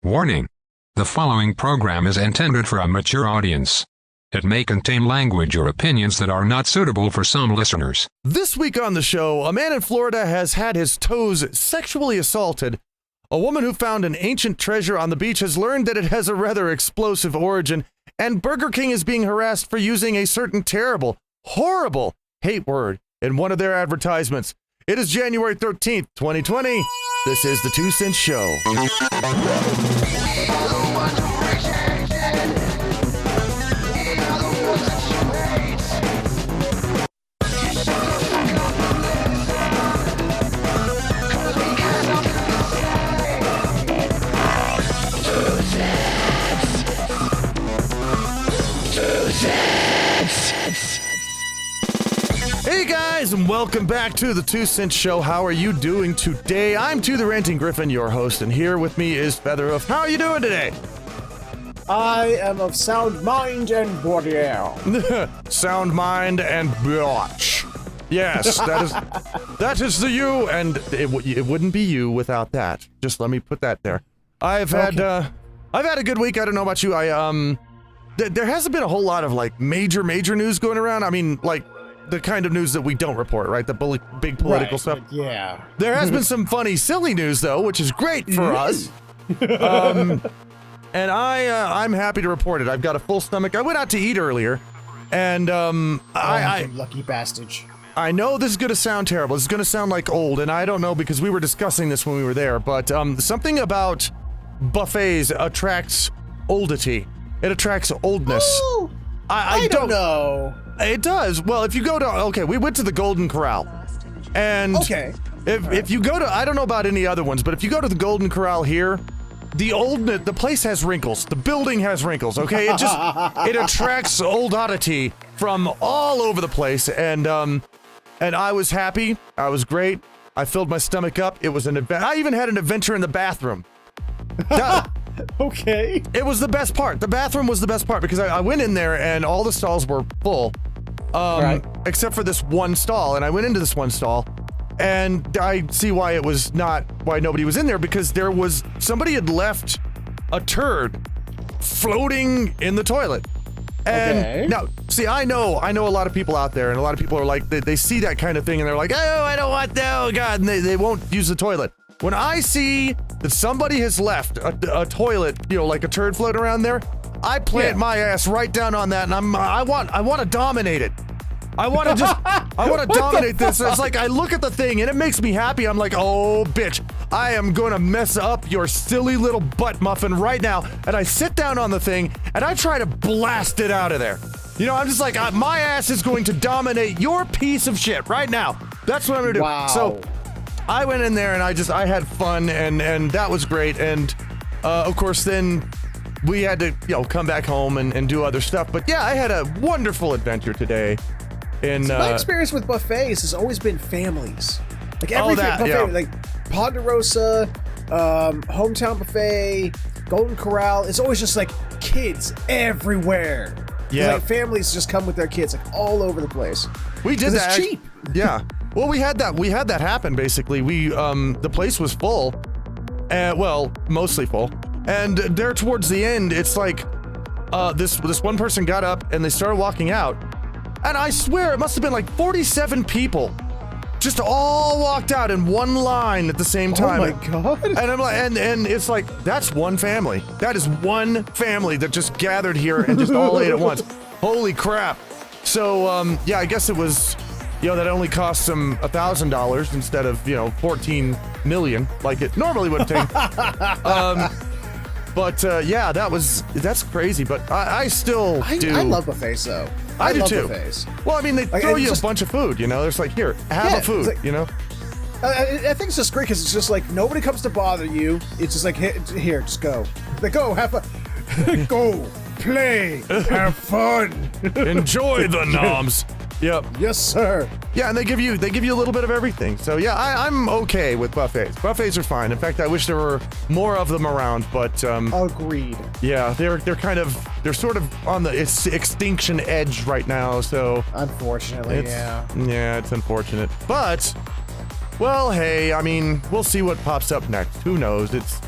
Warning: the following program is intended for a mature audience. It may contain language or opinions that are not suitable for some listeners. This week on the show, a man in Florida has had his toes sexually assaulted. A woman who found an ancient treasure on the beach has learned that it has a rather explosive origin. And Burger King is being harassed for using a certain terrible, horrible hate word in one of their advertisements. It is January 13th, 2020. This is the 2 Cent Show. Hey guys, and welcome back to the 2 Cent Show. How are you doing today? I'm the ranting Gryphon, your host, and here with me is Featherhoof. How are you doing today? I am of sound mind and body. Sound mind and botch. Yes, that is the you, and it wouldn't be you without that. Just let me put that there. I've had a good week. I don't know about you. There hasn't been a whole lot of like major news going around. I mean, like the kind of news that we don't report, right? The big political stuff. Yeah. There has been some funny, silly news though, which is great for us. And I'm happy to report it. I've got a full stomach. I went out to eat earlier, and you lucky bastard. I know this is going to sound terrible. This is going to sound like old, and I don't know because we were discussing this when we were there, but something about buffets attracts oldity. It attracts oldness. Oh, I don't know. It does. Well, if you go to, we went to the Golden Corral, and if you go to, I don't know about any other ones, but if you go to the Golden Corral here, the place has wrinkles. The building has wrinkles. Okay, it attracts old oddity from all over the place, and I was happy. I was great. I filled my stomach up. It was an event. I even had an adventure in the bathroom. Okay. It was the best part. The bathroom was the best part because I went in there and all the stalls were full, except for this one stall. And I went into this one stall, and I see why nobody was in there, because somebody had left a turd floating in the toilet. And now, see, I know a lot of people out there, and a lot of people are like, they see that kind of thing and they're like, oh, I don't want that, oh God, and they won't use the toilet. When I see that somebody has left a toilet, like a turd floating around there, I plant my ass right down on that, and I want to dominate it. I want to dominate this. It's like I look at the thing and it makes me happy. I'm like, oh bitch, I am gonna mess up your silly little butt muffin right now. And I sit down on the thing and I try to blast it out of there. I'm just like, my ass is going to dominate your piece of shit right now. That's what I'm gonna do. Wow. So I went in there and I had fun, and that was great. And of course then we had to come back home and do other stuff. But yeah, I had a wonderful adventure today. My experience with buffets has always been families. Like everything buffet, like Ponderosa, Hometown Buffet, Golden Corral. It's always just like kids everywhere. Yeah, like families just come with their kids like all over the place. We did that. It's cheap. Yeah. Well, we had that happen basically. We the place was full, mostly full, and there towards the end, it's like this one person got up and they started walking out. And I swear it must have been like 47 people just all walked out in one line at the same time. Oh my God. And I'm like, and it's like, that's one family. That is one family that just gathered here and just all ate at once. Holy crap. So, I guess it was, that only cost them $1,000 instead of, 14 million like it normally would take. That's crazy. But I still do. I love buffets though. I do love too. Buffets. Well, I mean, they throw you a bunch of food, There's like, here, have a food, I think it's just great because it's just like nobody comes to bother you. It's just like, here, just go. Like, go, have fun. Go, play, have fun. Enjoy the noms. Yep. Yes, sir. Yeah, and they give you a little bit of everything. So yeah, I'm okay with buffets. Buffets are fine. In fact, I wish there were more of them around. But agreed. Yeah, they're sort of on the extinction edge right now. So unfortunately, yeah, it's unfortunate. But well, hey, I mean, we'll see what pops up next. Who knows? It's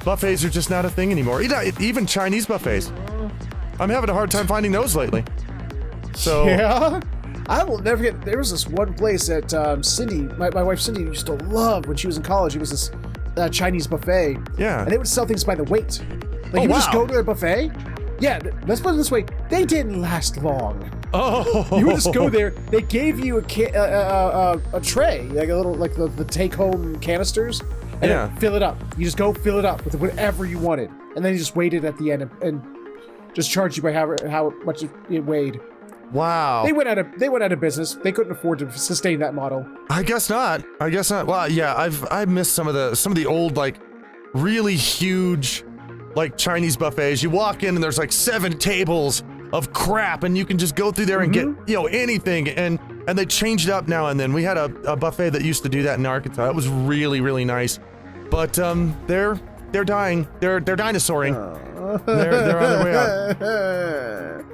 buffets are just not a thing anymore. Even Chinese buffets. I'm having a hard time finding those lately. So yeah, I will never forget. There was this one place that Cindy, my wife Cindy, used to love when she was in college. It was this Chinese buffet. Yeah, and they would sell things by the weight. Like you would just go to their buffet. Yeah, let's put it this way: they didn't last long. Oh, you would just go there. They gave you a tray, like a little, like the take-home canisters, and then fill it up. You just go fill it up with whatever you wanted, and then you just waited at the end and just charged you by how much it weighed. Wow. They went out of business. They couldn't afford to sustain that model. I guess not. Well, yeah, I missed some of the old, like, really huge, like, Chinese buffets. You walk in and there's like 7 tables of crap, and you can just go through there and get, anything. And they changed it up now and then. We had a buffet that used to do that in Arkansas. It was really, really nice. But they're dying. They're dinosauring. They're on their way out.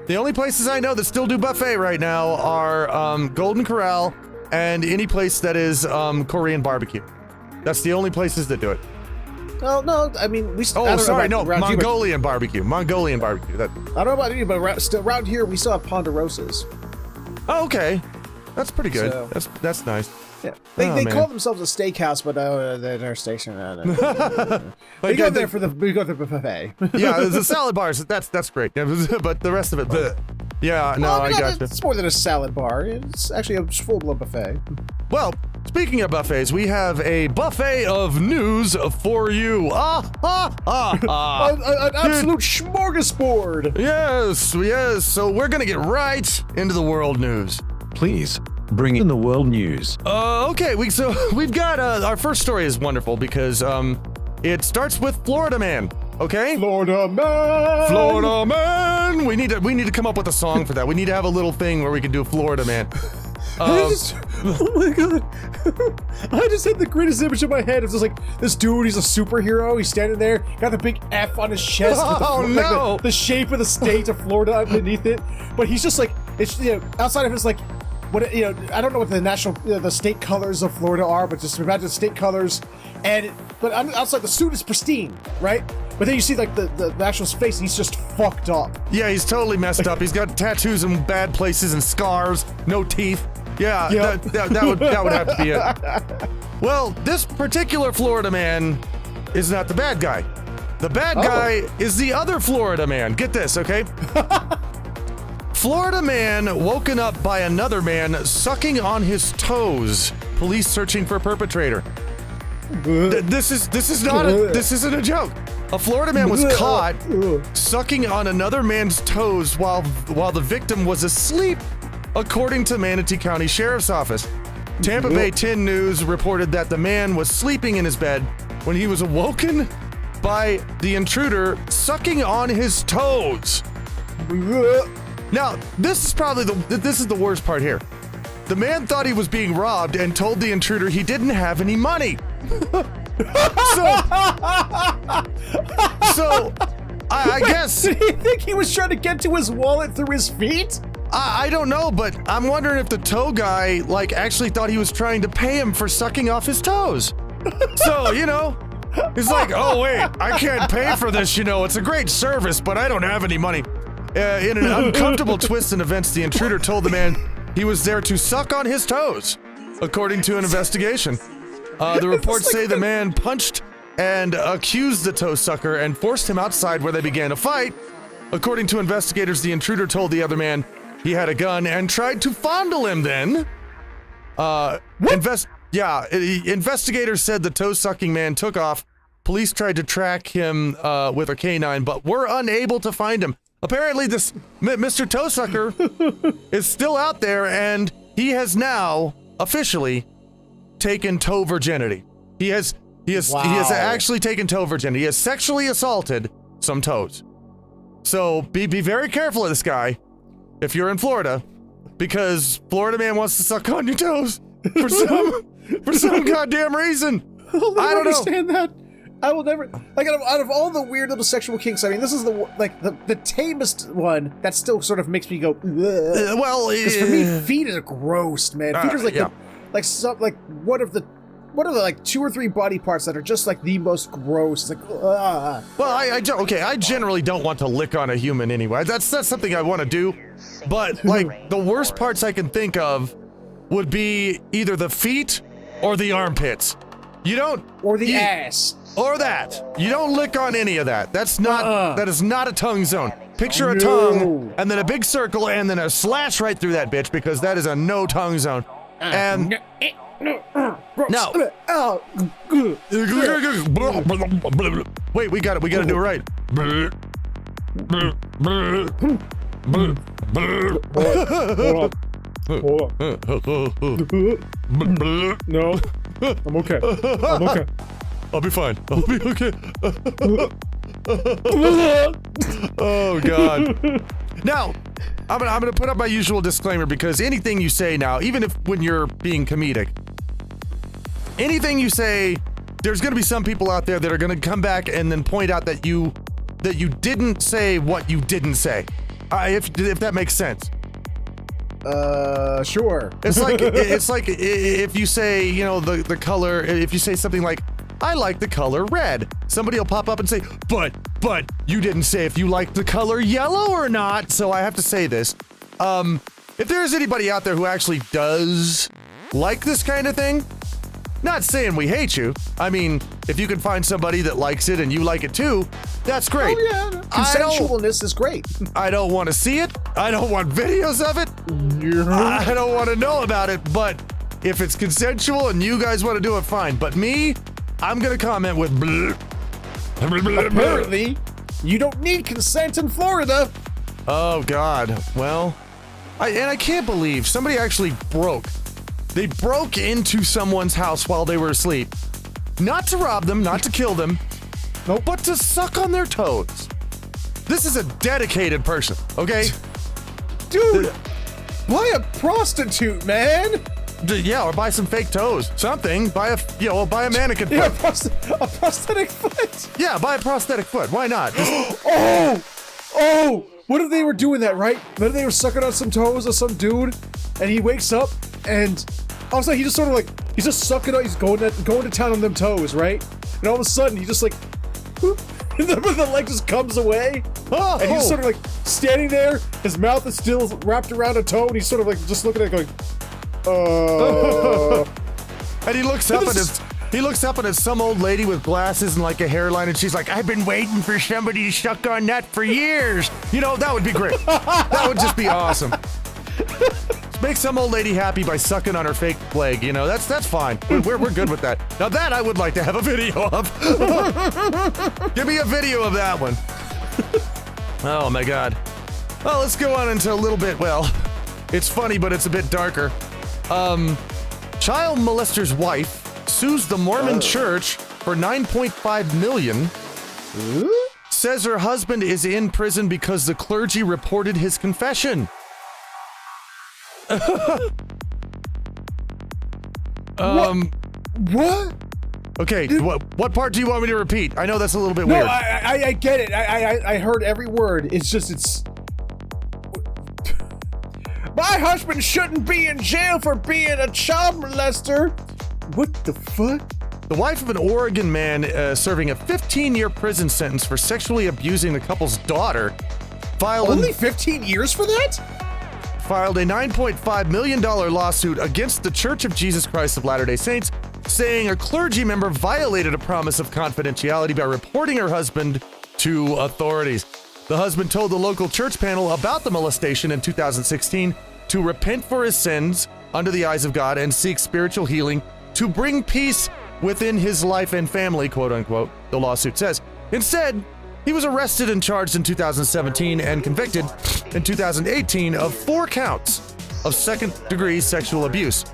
The only places I know that still do buffet right now are Golden Corral and any place that is Korean barbecue. That's the only places that do it. Well, no, I mean we. Mongolian barbecue. Mongolian barbecue. I don't know about you, but around here we still have Ponderosas. Oh, okay, that's pretty good. So, that's nice. Yeah, they call themselves a steakhouse, but they're station. We go there for the buffet. Yeah, the salad bars. That's great. But the rest of it, bleh. Yeah, no, I gotcha. It's more than a salad bar. It's actually a full-blown buffet. Well, speaking of buffets, we have a buffet of news for you. An absolute smorgasbord. Yes. So we're gonna get right into the world news. Please bring in the world news. Okay. We've got our first story is wonderful because it starts with Florida Man. Okay. Florida Man. We need to come up with a song for that. We need to have a little thing where we can do Florida Man. Oh my god! I just had the greatest image in my head. It's just like this dude. He's a superhero. He's standing there, got the big F on his chest. With the shape of the state of Florida underneath it. But he's just like, it's outside of his like, what I don't know what the national, the state colors of Florida are, but just imagine the state colors. But outside the suit is pristine, right? But then you see like the actual face, and he's just fucked up. Yeah, he's totally messed up. He's got tattoos in bad places and scars, no teeth. Yeah, yep. that would have to be it. Well, this particular Florida man is not the bad guy. The bad guy is the other Florida man. Get this, okay? Florida man woken up by another man sucking on his toes. Police searching for perpetrator. This isn't a joke. A Florida man was caught sucking on another man's toes while the victim was asleep, according to Manatee County Sheriff's Office. Tampa Bay 10 News reported that the man was sleeping in his bed when he was awoken by the intruder sucking on his toes. Now, this is the worst part here. The man thought he was being robbed and told the intruder he didn't have any money. So I guess... Did he think he was trying to get to his wallet through his feet? I don't know, but I'm wondering if the toe guy, like, actually thought he was trying to pay him for sucking off his toes. So, he's like, oh, wait, I can't pay for this, it's a great service, but I don't have any money. In an uncomfortable twist in events, the intruder told the man he was there to suck on his toes, according to an investigation. The reports say the man punched and accused the toe sucker and forced him outside where they began a fight. According to investigators, the intruder told the other man he had a gun and tried to fondle him then. Investigators said the toe-sucking man took off. Police tried to track him with a canine, but were unable to find him. Apparently, this Mr. Toe-sucker is still out there, and he has now officially taken toe virginity. He has actually taken toe virginity. He has sexually assaulted some toes. So be very careful of this guy if you're in Florida, because Florida man wants to suck on your toes for some goddamn reason. I don't understand that. I will never, like, out of all the weird little sexual kinks, I mean, this is the tamest one that still sort of makes me go, well, because for me, feet are gross, man. Feet are like one of the what are the like 2 or 3 body parts that are just like the most gross? It's like, ugh. Well, I generally don't want to lick on a human anyway. That's something I want to do. But like the worst parts I can think of would be either the feet or the armpits. You don't or the ass. Or that. You don't lick on any of that. That's not that is not a tongue zone. Picture a tongue and then a big circle and then a slash right through that bitch because that is a no tongue zone. And no. Wait, we got it. We got to do it right. Hold on. No. I'm okay. I'm okay. I'll be fine. I'll be okay. Oh God. Now, I'm gonna put up my usual disclaimer because anything you say now, even if when you're being comedic, anything you say, there's gonna be some people out there that are gonna come back and then point out that you didn't say what you didn't say. If that makes sense. Sure. It's like if you say, you know, the color, if you say something like, I like the color red, somebody will pop up and say, but you didn't say if you like the color yellow or not, so I have to say this. If there's anybody out there who actually does like this kind of thing, not saying we hate you. I mean, if you can find somebody that likes it and you like it too, that's great. Oh yeah, consensualness is great. I don't want to see it. I don't want videos of it. I don't want to know about it, but if it's consensual and you guys want to do it, fine. But me, I'm gonna comment with bleh. Apparently, you don't need consent in Florida. Oh God. Well, I can't believe somebody actually broke. They broke into someone's house while they were asleep. Not to rob them, not to kill them, but to suck on their toes. This is a dedicated person, okay? Dude, buy a prostitute, man. Yeah, or buy some fake toes. Something. Buy a mannequin foot. Yeah, a prosthetic foot. Yeah, buy a prosthetic foot. Why not? Oh! What if they were doing that, right? What if they were sucking on some toes of some dude, and he wakes up, and all of a sudden he's just sort of like, he's just sucking on, he's going to town on them toes, right? And all of a sudden he just like, whoop, and then the leg just comes away, and he's sort of like standing there, his mouth is still wrapped around a toe, and he's sort of like just looking at it going, and he looks up at his some old lady with glasses and like a hairline, and she's like, I've been waiting for somebody to suck on that for years. You know, that would be great. That would just be awesome. Just make some old lady happy by sucking on her fake leg, you know, that's fine. We're good with that. Now that I would like to have a video of. Give me a video of that one. Oh my God. Well, let's go on into a little bit, well, it's funny, but it's a bit darker. Child molester's wife sues the Mormon church for $9.5 million. Says her husband is in prison because the clergy reported his confession. What? Okay, what part do you want me to repeat? I know that's a little bit weird. No, I get it. I heard every word. It's my husband shouldn't be in jail for being a child molester. What the fuck? The wife of an Oregon man serving a 15-year prison sentence for sexually abusing the couple's daughter filed only 15 years for that? Filed a $9.5 million lawsuit against the Church of Jesus Christ of Latter-day Saints, saying a clergy member violated a promise of confidentiality by reporting her husband to authorities. The husband told the local church panel about the molestation in 2016 to repent for his sins under the eyes of God and seek spiritual healing to bring peace within his life and family, quote unquote, the lawsuit says. Instead, he was arrested and charged in 2017 and convicted in 2018 of 4 counts of second-degree sexual abuse.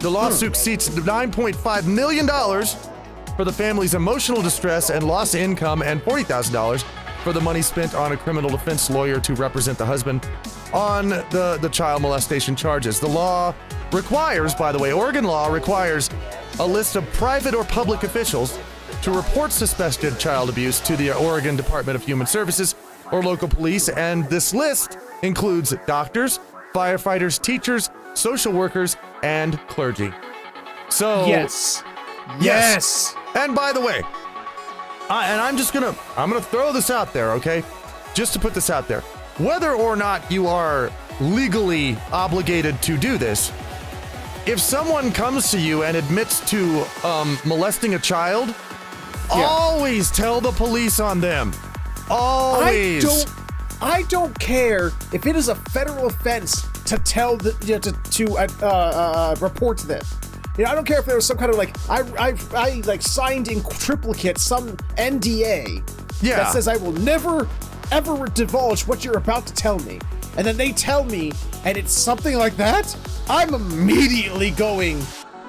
The lawsuit seeks $9.5 million for the family's emotional distress and lost income and $40,000 for the money spent on a criminal defense lawyer to represent the husband on the child molestation charges. The law requires, by the way, Oregon law requires a list of private or public officials to report suspected child abuse to the Oregon Department of Human Services or local police, and this list includes doctors, firefighters, teachers, social workers, and clergy. So Yes. And by the way, I'm gonna throw this out there, okay? Just to put this out there. Whether or not you are legally obligated to do this, if someone comes to you and admits to molesting a child, always tell the police on them. Always. I don't care if it is a federal offense to tell to report to them. You know, I don't care if there was some kind of I signed in triplicate some NDA that says I will never ever divulge what you're about to tell me, and then they tell me, and it's something like that, I'm immediately going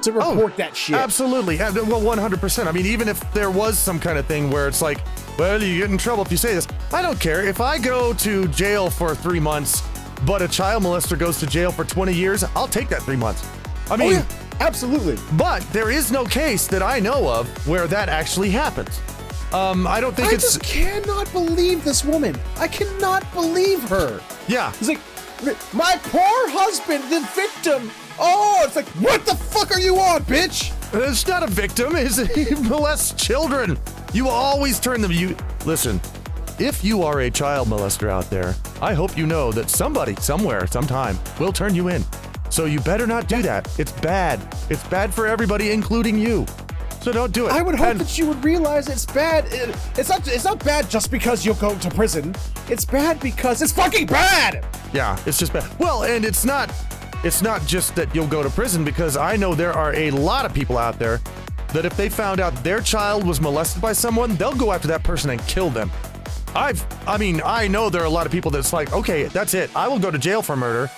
to report that shit. Absolutely. Well, 100%. I mean, even if there was some kind of thing where it's like, well, you get in trouble if you say this. I don't care. If I go to jail for 3 months, but a child molester goes to jail for 20 years, I'll take that 3 months. I mean, absolutely. But there is no case that I know of where that actually happens. I don't think I just cannot believe this woman. I cannot believe her. Yeah. It's like, my poor husband, the victim. Oh, it's like, what the fuck are you on, bitch? It's not a victim. He molests children. You always turn them. Listen, if you are a child molester out there, I hope you know that somebody, somewhere, sometime will turn you in. So you better not do that. It's bad. It's bad for everybody, including you. So don't do it. I would hope that you would realize it's bad. It's not bad just because you'll go to prison. It's bad because it's fucking bad. Yeah, it's just bad. Well, and it's not just that you'll go to prison, because I know there are a lot of people out there that if they found out their child was molested by someone, they'll go after that person and kill them. I know there are a lot of people that's like, okay, that's it. I will go to jail for murder,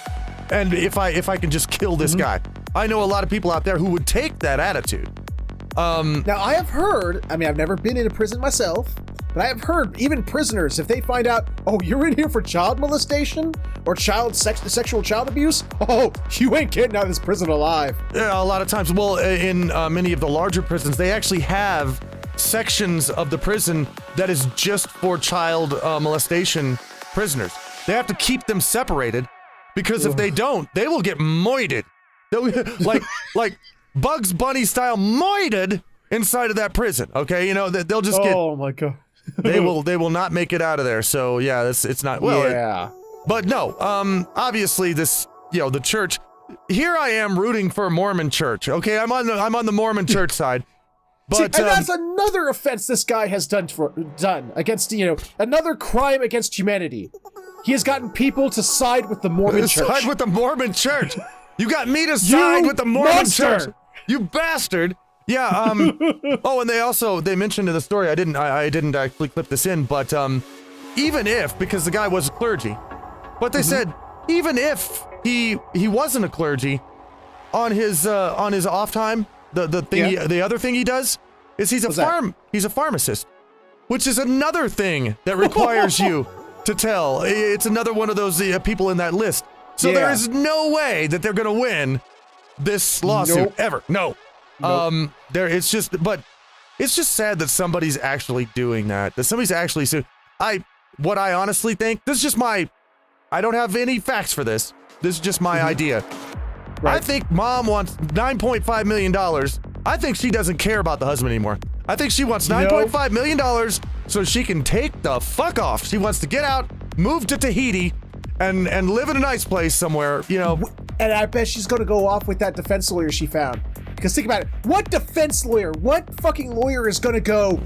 and if I can just kill this guy. I know a lot of people out there who would take that attitude. Now, I have heard, I mean, I've never been in a prison myself, but I have heard even prisoners, if they find out, oh, you're in here for child molestation or sexual child abuse, oh, you ain't getting out of this prison alive. Yeah, a lot of times. Well, in many of the larger prisons, they actually have sections of the prison that is just for child molestation prisoners. They have to keep them separated, because if they don't, they will get moited. like Bugs Bunny style moited inside of that prison. Okay, you know, they'll just get. Oh my god. They will not make it out of there. So yeah, it's not well. Yeah. But no, obviously this, the church. Here I am rooting for Mormon church. Okay, I'm on the Mormon church side. But see, and that's another offense this guy has done against, another crime against humanity. He has gotten people to side with the Mormon church. Side with the Mormon church. You got me to side with the Mormon church. You bastard. Yeah, oh, and they mentioned in the story, I didn't actually clip this in, but even if, because the guy was a clergy, but they said even if he wasn't a clergy, on his off time, the other thing he does is he's a pharmacist, which is another thing that requires you to tell. It's another one of those people in that list. So there is no way that they're gonna win this lawsuit ever. No. Nope. It's just sad that somebody's actually doing that. That somebody's actually what I honestly think, this is just I don't have any facts for this. This is just my idea. Right. I think mom wants $9.5 million. I think she doesn't care about the husband anymore. I think she wants $9.5 million so she can take the fuck off. She wants to get out, move to Tahiti, and live in a nice place somewhere, And I bet she's gonna go off with that defense lawyer she found. Because think about it, what defense lawyer, what fucking lawyer is gonna go,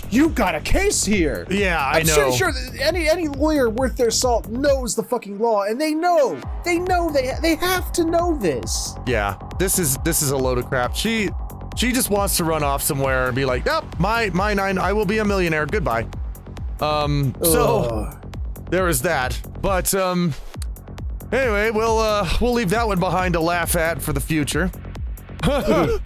you got a case here? Yeah, I know. I'm sure any lawyer worth their salt knows the fucking law, and they have to know this. Yeah, this is a load of crap. She just wants to run off somewhere and be like, oh, my nine, I will be a millionaire, goodbye. So there is that. But anyway, we'll leave that one behind to laugh at for the future. Let's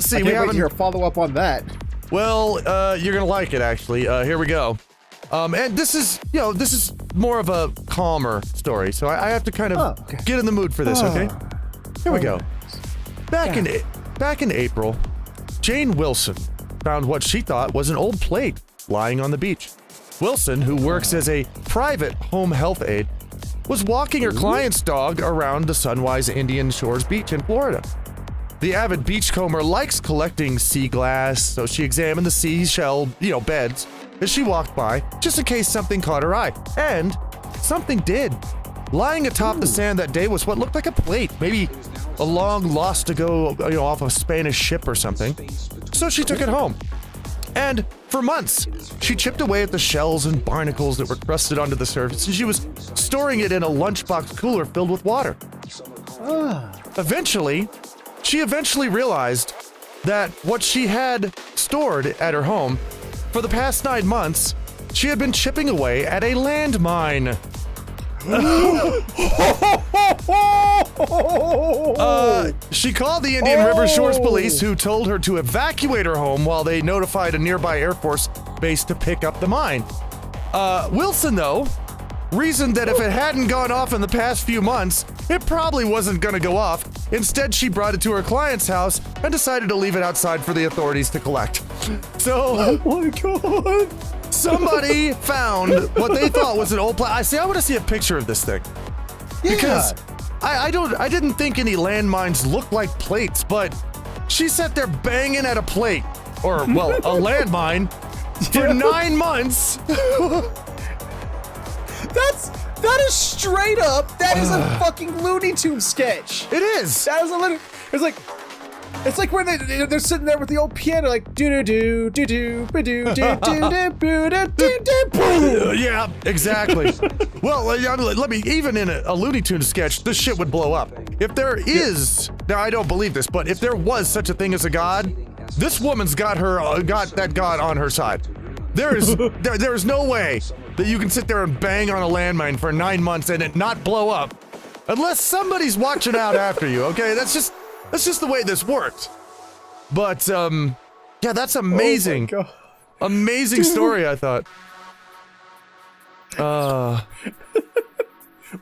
see. I can't wait to hear a follow up on that. Well, you're gonna like it actually. Here we go. And this is more of a calmer story, so I have to kind of get in the mood for this. Okay. Here we go. Back in April, Jane Wilson found what she thought was an old plate lying on the beach. Wilson, who works as a private home health aide, was walking her client's dog around the Sunwise Indian Shores Beach in Florida. The avid beachcomber likes collecting sea glass, so she examined the seashell, beds as she walked by, just in case something caught her eye. And something did. Lying atop the sand that day was what looked like a plate, maybe a long lost to go, off a Spanish ship or something. So she took it home. And for months, she chipped away at the shells and barnacles that were crusted onto the surface, and she was storing it in a lunchbox cooler filled with water. She eventually realized that what she had stored at her home for the past 9 months, she had been chipping away at a landmine. She called the Indian River Shores police, who told her to evacuate her home while they notified a nearby Air Force base to pick up the mine. Wilson, though, reasoned that if it hadn't gone off in the past few months, it probably wasn't going to go off. Instead, she brought it to her client's house and decided to leave it outside for the authorities to collect. So, oh my god! Somebody found what they thought was an old I want to see a picture of this thing. Yeah. Because I didn't think any landmines looked like plates, but she sat there banging at a plate, or, well, a landmine, for 9 months. That is straight up. That is a fucking Looney Tunes sketch. It is. That is a little. It's like when they're sitting there with the old piano, like do do do do do do do do do do. Yeah, exactly. Well, let me. Even in a Looney Tunes sketch, this shit would blow up. If there is, now I don't believe this, but if there was such a thing as a god, this woman's got that god on her side. There's no way that you can sit there and bang on a landmine for 9 months and it not blow up, unless somebody's watching out after you. Okay, that's just the way this works. But yeah, that's amazing. Oh my God. Amazing story, I thought.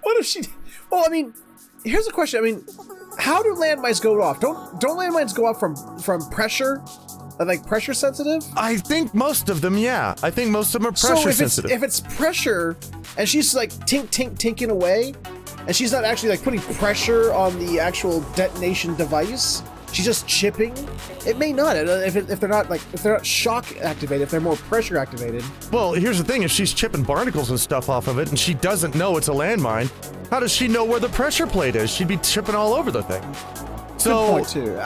What if she? Well, I mean, here's a question. I mean, how do landmines go off? Don't landmines go off from pressure? Like pressure sensitive? I think most of them, yeah. I think most of them are pressure sensitive. If it's pressure, and she's like tinking away, and she's not actually like putting pressure on the actual detonation device, she's just chipping. It may not. If they're not shock activated, if they're more pressure activated. Well, here's the thing: if she's chipping barnacles and stuff off of it, and she doesn't know it's a landmine, how does she know where the pressure plate is? She'd be chipping all over the thing. So, good point too.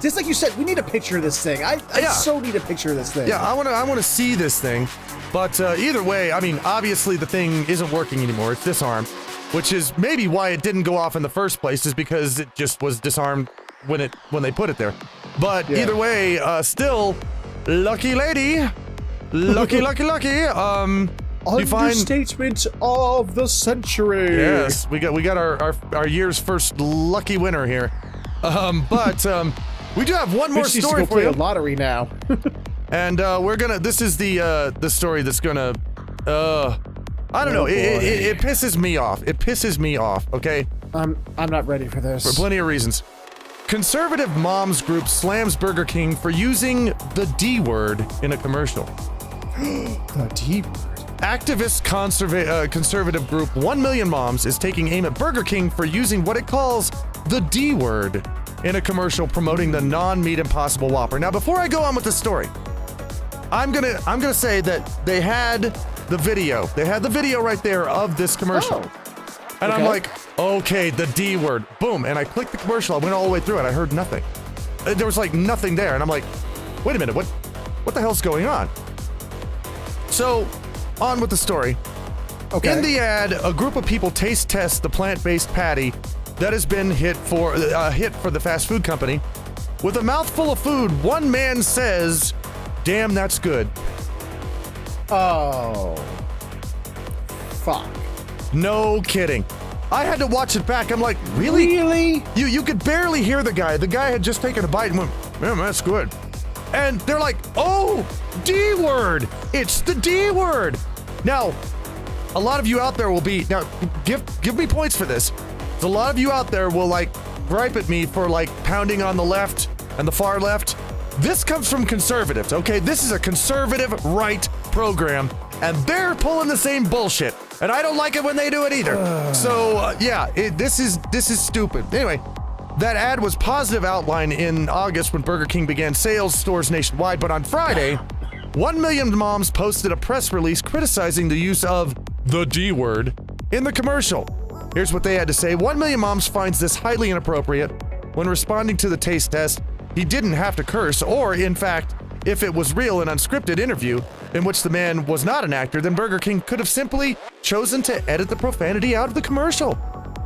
Just like you said, we need a picture of this thing. I so need a picture of this thing. Yeah, I want to see this thing. But either way, I mean, obviously the thing isn't working anymore. It's disarmed, which is maybe why it didn't go off in the first place, is because it just was disarmed when they put it there. But either way, still, lucky lady, lucky. Understatement of the century. Yes, we got our year's first lucky winner here. We do have one more story for you. A lottery now. And this is the story that's gonna I don't know, it pisses me off. It pisses me off, okay? I'm not ready for this. For plenty of reasons. Conservative moms group slams Burger King for using the D word in a commercial. The D word. Activist conservative group 1 Million Moms is taking aim at Burger King for using what it calls the D word in a commercial promoting the non-meat Impossible Whopper. Now, before I go on with the story, I'm gonna say that they had the video. They had the video right there of this commercial. And I'm like, okay, the D word. Boom. And I clicked the commercial. I went all the way through it. I heard nothing. There was like nothing there. And I'm like, wait a minute, what the hell's going on? So, on with the story. Okay. In the ad, a group of people taste test the plant-based patty that has been hit for the fast food company. With a mouthful of food, one man says, "Damn, that's good." Oh. Fuck. No kidding. I had to watch it back. I'm like, really? Really? You could barely hear the guy. The guy had just taken a bite and went, "Man, that's good." And they're like, "Oh, D word. It's the D word." Now, a lot of you out there will be, now, give me points for this. A lot of you out there will like gripe at me for like pounding on the left and the far left. This comes from conservatives, okay? This is a conservative right program, and they're pulling the same bullshit. And I don't like it when they do it either. This is stupid. Anyway, that ad was positive outline in August when Burger King began sales stores nationwide, but on Friday, 1 million moms posted a press release criticizing the use of the D word in the commercial. Here's what they had to say. 1 million moms finds this highly inappropriate. When responding to the taste test, he didn't have to curse, or in fact, if it was real an unscripted interview in which the man was not an actor, then Burger King could have simply chosen to edit the profanity out of the commercial.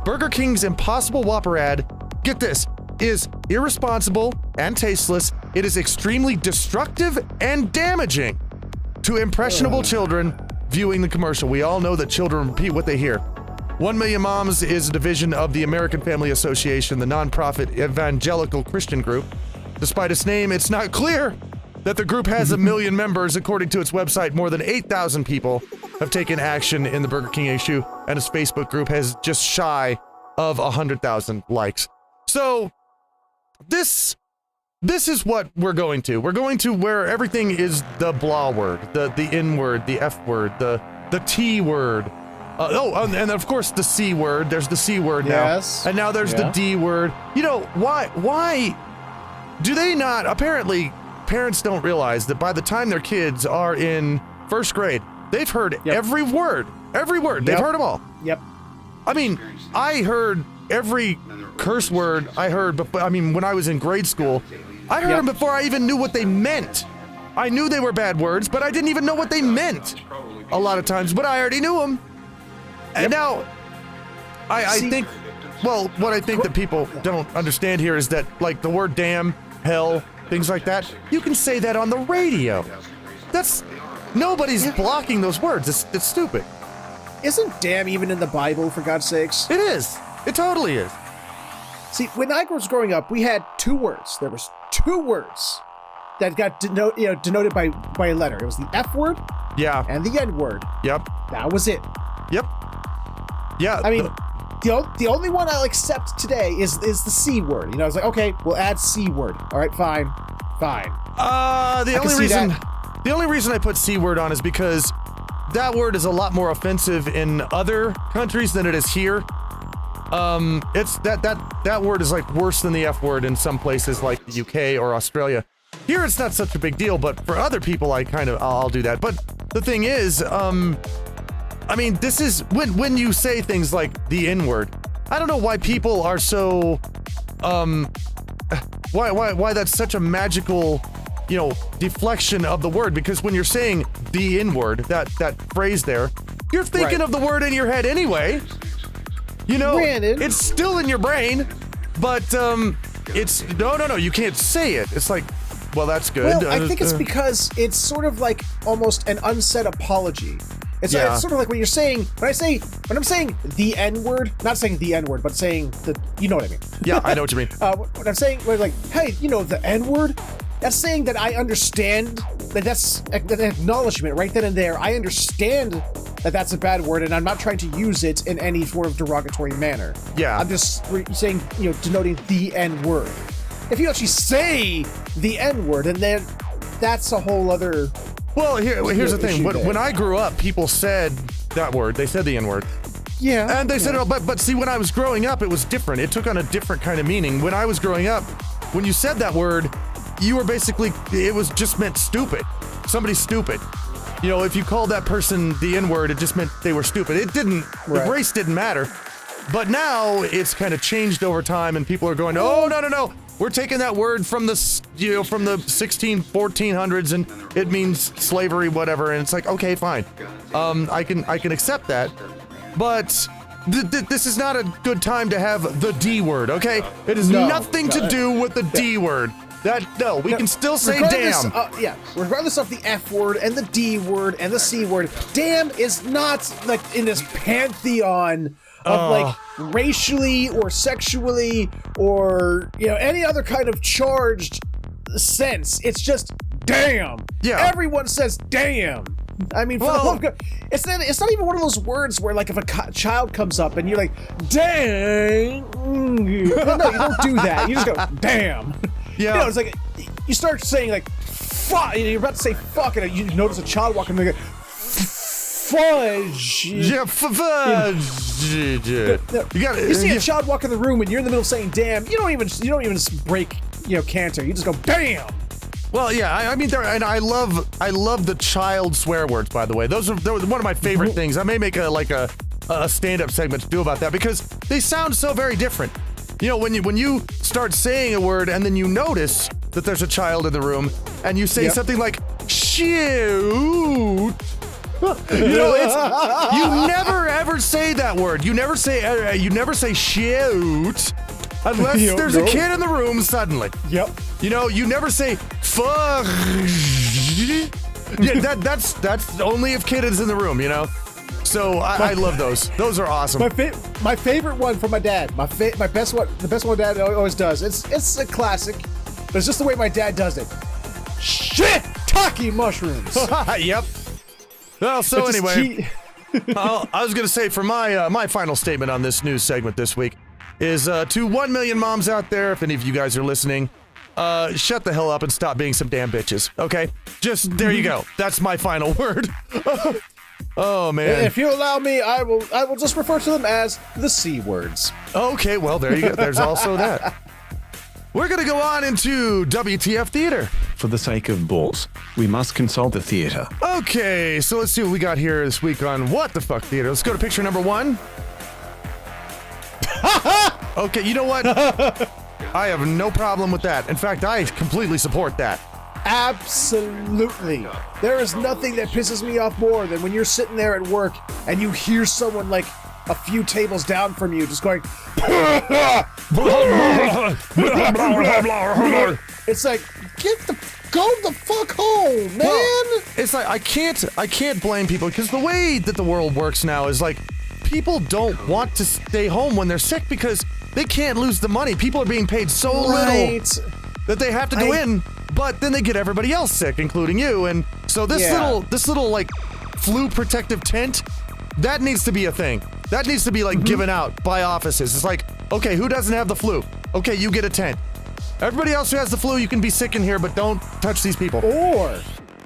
Burger King's Impossible Whopper ad, get this, is irresponsible and tasteless. It is extremely destructive and damaging to impressionable children viewing the commercial. We all know that children repeat what they hear. 1 Million Moms is a division of the American Family Association, the nonprofit evangelical Christian group. Despite its name, it's not clear that the group has 1 million members. According to its website, more than 8,000 people have taken action in the Burger King issue, and its Facebook group has just shy of 100,000 likes. So, this is what we're going to. We're going to where everything is the blah word, the N word, the F word, the T word. And of course the C word. There's the C word now. Yes. And now there's the D word. You know, why do they not? Apparently, parents don't realize that by the time their kids are in first grade, they've heard every word. Every word. They've heard them all. Yep. I mean, I heard every curse word I heard, when I was in grade school, I heard them before I even knew what they meant. I knew they were bad words, but I didn't even know what they meant a lot of times, but I already knew them. And now, I think, well, what I think that people don't understand here is that, like, the word damn, hell, things like that, you can say that on the radio. Nobody's blocking those words. It's stupid. Isn't damn even in the Bible, for God's sakes? It is. It totally is. See, when I was growing up, we had two words. There was two words that got denoted by a letter. It was the F word and the N word. Yep. That was it. Yep. Yeah. I mean, the only one I'll accept today is the C word. You know, I was like, okay, we'll add C word. All right, fine. The only reason I put C word on is because that word is a lot more offensive in other countries than it is here. It's that word is like worse than the F word in some places like the UK or Australia. Here it's not such a big deal, but for other people I'll do that. But the thing is, I mean, this is when you say things like the N word. I don't know why people are so why that's such a magical, deflection of the word, because when you're saying the N word, that phrase there, you're thinking of the word in your head anyway. Granted. It's still in your brain, but it's no, you can't say it. It's like, well, that's good. Well, I think it's because it's sort of like almost an unsaid apology. It's sort of like when I'm saying the N word, not saying the N word, but saying you know what I mean. Yeah, I know what you mean. When I'm saying, like, hey, the N word, that's saying that I understand that's an acknowledgement right then and there. I understand that that's a bad word, and I'm not trying to use it in any sort of derogatory manner. Yeah. I'm just saying, denoting the N word. If you actually say the N word, and then that's a whole other. Well, here's the thing. When I grew up, people said that word. They said the N word. Yeah. And they said, but see, when I was growing up, it was different. It took on a different kind of meaning. When I was growing up, when you said that word, you were it was just meant stupid. Somebody's stupid. If you called that person the N word, it just meant they were stupid. It didn't, the race didn't matter. But now it's kind of changed over time, and people are going, oh, no. We're taking that word from the 1400s, and it means slavery, whatever. And it's like, okay, fine. I can accept that. But this is not a good time to have the D word, okay? It has nothing to do with the D word. We can still say damn. Regardless of the F word and the D word and the C word, damn is not like in this pantheon of like racially or sexually or any other kind of charged sense. It's just damn. Yeah. Everyone says damn. I mean, it's not even one of those words where, like, if a child comes up and you're like, dang. No, you don't do that. You just go, damn. Yeah. It's like you start saying like fuck. You're about to say fuck, and you notice a child walking. And you go, fudge. Yeah, fudge. You see a child walk in the room and you're in the middle saying "damn." You don't even break canter. You just go "damn." Well, yeah, I mean, and I love the child swear words. By the way, those are one of my favorite things. I may make a stand-up segment to do about that because they sound so very different. You know, when you start saying a word and then you notice that there's a child in the room and you say something like shoot. You never ever say that word. You never say shoot unless there's a kid in the room suddenly. Yep. You never say fuck. Yeah, that's only if kid is in the room. So I love those. Those are awesome. My favorite one from my dad. My best one. The best one my dad always does. It's a classic, but it's just the way my dad does it. Shiitake mushrooms. Yep. Well, so anyway, I was gonna say for my final statement on this news segment this week is to 1 million moms out there, if any of you guys are listening, shut the hell up and stop being some damn bitches. Okay, just there you go. That's my final word. Oh man! If you allow me, I will just refer to them as the C words. Okay, well there you go. There's also that. We're gonna go on into WTF Theater. For the sake of balls, we must consult the theater. Okay, so let's see what we got here this week on What the Fuck Theater. Let's go to picture number 1. Okay, you know what? I have no problem with that. In fact, I completely support that. Absolutely. There is nothing that pisses me off more than when you're sitting there at work and you hear someone like a few tables down from you just going it's like, go the fuck home, man. Well, it's like I can't blame people because the way that the world works now is like people don't want to stay home when they're sick because they can't lose the money. People are being paid so little that they have to go in, but then they get everybody else sick, including you. And so this little like flu protective tent, that needs to be a thing. That needs to be like given out by offices. It's like, okay, who doesn't have the flu? Okay, you get a tent. Everybody else who has the flu, you can be sick in here, but don't touch these people.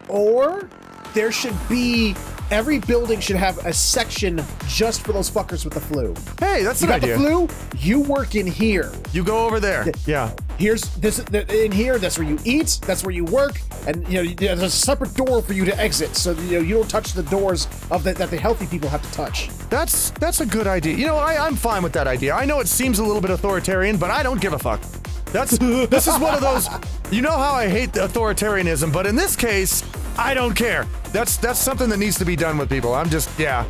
Or there should be, every building should have a section just for those fuckers with the flu. Hey, that's an idea. You got the flu? You work in here. You go over there. Yeah. Here's this in here. That's where you eat. That's where you work. And there's a separate door for you to exit, so you don't touch the doors that the healthy people have to touch. That's a good idea. I'm fine with that idea. I know it seems a little bit authoritarian, but I don't give a fuck. This is one of those. You know how I hate authoritarianism, but in this case, I don't care. That's something that needs to be done with people. I'm just Well,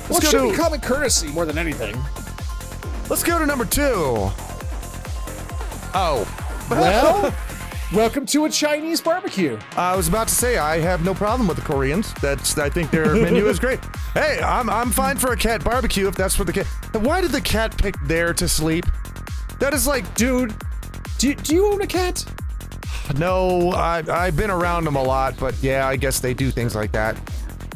it should be common courtesy more than anything. Let's go to number 2. Oh. Well, welcome to a Chinese barbecue. I was about to say I have no problem with the Koreans. I think their menu is great. Hey, I'm fine for a cat barbecue if that's what the cat. Why did the cat pick there to sleep? That is like, dude. Do you own a cat? No, I've been around them a lot, but yeah, I guess they do things like that.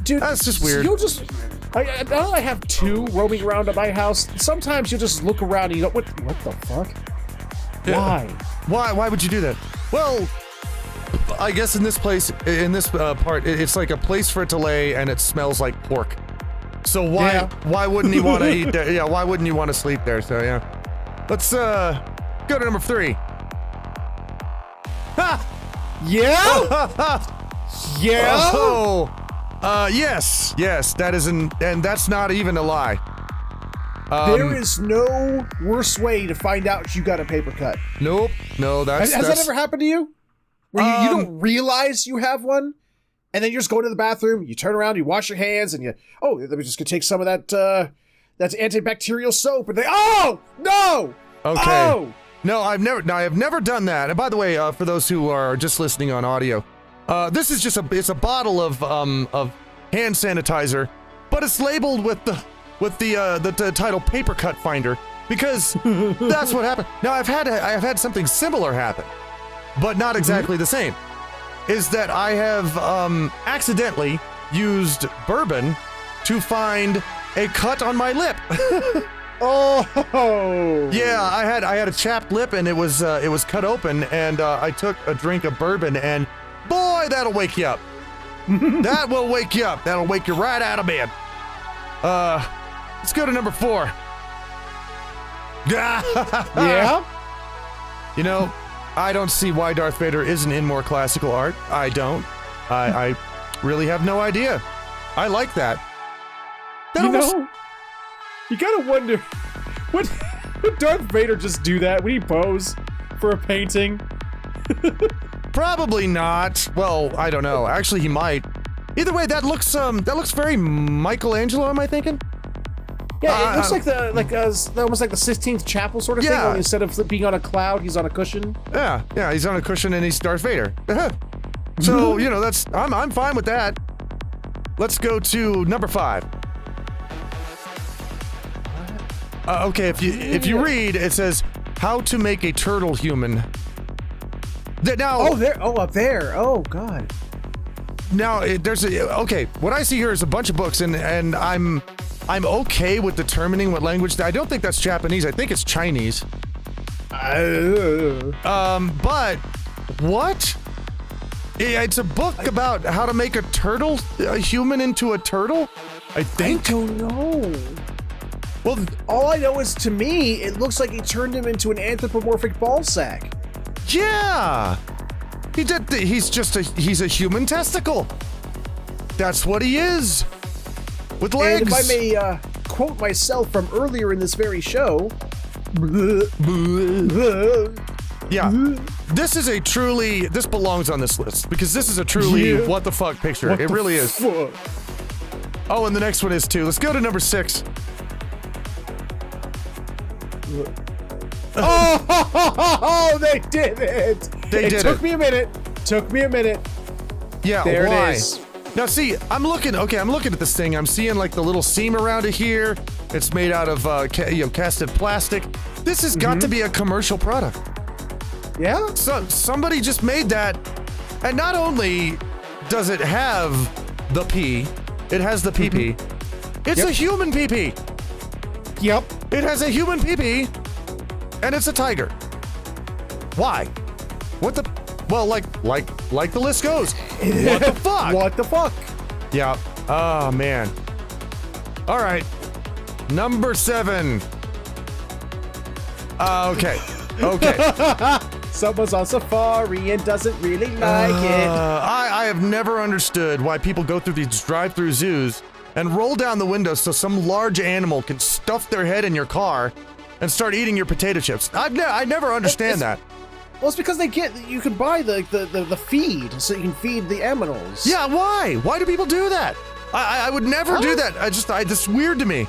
Dude, that's just weird. Now I have 2 roaming around at my house. Sometimes you just look around and you go, what the fuck? Why would you do that? Well, I guess in this part, it's like a place for it to lay, and it smells like pork. So why wouldn't he want to eat there? Yeah, why wouldn't you want to sleep there? So yeah, let's go to number 3. Ha! Yeah. Yeah. Oh, yes, that isn't, and that's not even a lie. There is no worse way to find out you got a paper cut. Nope. No, has that ever happened to you? Where you don't realize you have one, and then you just go into the bathroom, you turn around, you wash your hands, and let me just take some of that antibacterial soap, and no! Okay. Oh! No, I've never done that. And by the way, for those who are just listening on audio, this is just it's a bottle of hand sanitizer, but it's labeled with the title Paper Cut Finder because that's what happened. Now I've had something similar happen, but not exactly the same. Is that I have accidentally used bourbon to find a cut on my lip. Oh yeah, I had a chapped lip and it was cut open, and I took a drink of bourbon, and boy, that'll wake you up. That will wake you up. That'll wake you right out of bed. Let's go to number 4. Yeah? You know, I don't see why Darth Vader isn't in more classical art. I don't. I really have no idea. I like that. You gotta wonder, would Darth Vader just do that? Would he pose for a painting? Probably not. Well, I don't know. Actually, he might. Either way, that looks very Michelangelo. Am I thinking? Yeah, it looks like almost like the Sistine Chapel sort of thing. Only instead of being on a cloud, he's on a cushion. Yeah, he's on a cushion and he's Darth Vader. So you know, I'm fine with that. Let's go to number 5. Okay, if you read, it says how to make a turtle human. Now, up there. Oh God. Now okay. What I see here is a bunch of books, and I'm okay with determining what language. I don't think that's Japanese. I think it's Chinese. But what? It's a book about how to make a human into a turtle. I think. I don't know. Well, all I know is, to me, it looks like he turned him into an anthropomorphic ball sack. Yeah, he did. He's a human testicle. That's what he is. With legs. And if I may quote myself from earlier in this very show. Yeah, this belongs on this list because this is a truly what the fuck picture. It really is. Fuck? Oh, and the next one is too. Let's go to number 6. Oh, they did it! It took me a minute. Yeah, there why? it is. Now see, I'm looking at this thing. I'm seeing like the little seam around it here. It's made out of casted plastic. This has got to be a commercial product. Yeah? So somebody just made that, and not only does it have the pee, it has the pee-pee. It's a human pee-pee. Yep. It has a human pee-pee, and it's a tiger. Why? What the? Well, like the list goes. What the fuck? What the fuck? Yeah. Oh man. All right. Number 7. Okay. Someone's on safari and doesn't really like it. I have never understood why people go through these drive-through zoos and roll down the windows so some large animal can stuff their head in your car and start eating your potato chips. I never understand that. Well, it's because you can buy the feed, so you can feed the animals. Yeah, why? Why do people do that? I would never do that. It's weird to me.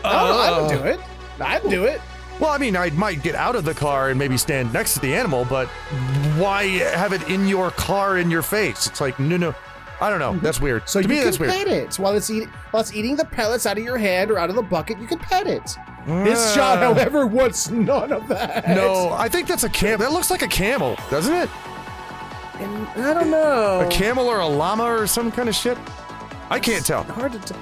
I would do it. I'd do it. Well, I mean, I might get out of the car and maybe stand next to the animal, but why have it in your car in your face? It's like, no. I don't know. That's weird. So to me, that's you weird. can pet it while it's eating the pellets out of your hand or out of the bucket. You can pet it. This shot, however, wants none of that. No, I think that's a camel. That looks like a camel, doesn't it? And I don't know. A camel or a llama or some kind of shit? I can't tell. Hard to tell.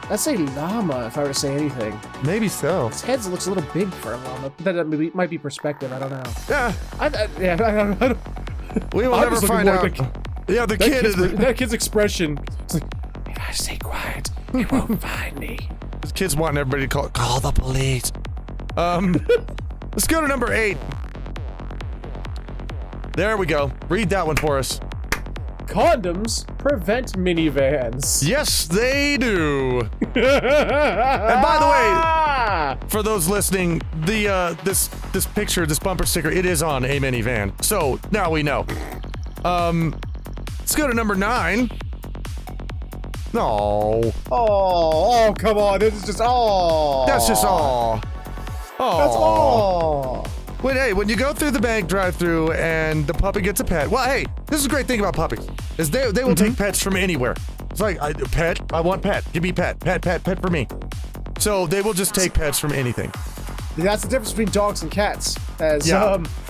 I'd say llama if I were to say anything. Maybe so. His head looks a little big for a llama. That might be perspective. I don't know. Yeah. I don't. We will never find out. Yeah, the kid is... That kid's expression. It's like, if I stay quiet, he won't find me. This kid's wanting everybody to call the police. Let's go to number 8. There we go. Read that one for us. Condoms prevent minivans. Yes, they do. And by the way, for those listening, this picture, this bumper sticker, it is on a minivan. So now we know. Let's go to number 9. No. Oh, come on. This is just That's just all. That's all. When you go through the bank drive-through and the puppy gets a pet, well, hey, this is a great thing about puppies, is they will take pets from anywhere. It's like, I want pet. Give me pet for me. So they will just take pets from anything. That's the difference between dogs and cats. As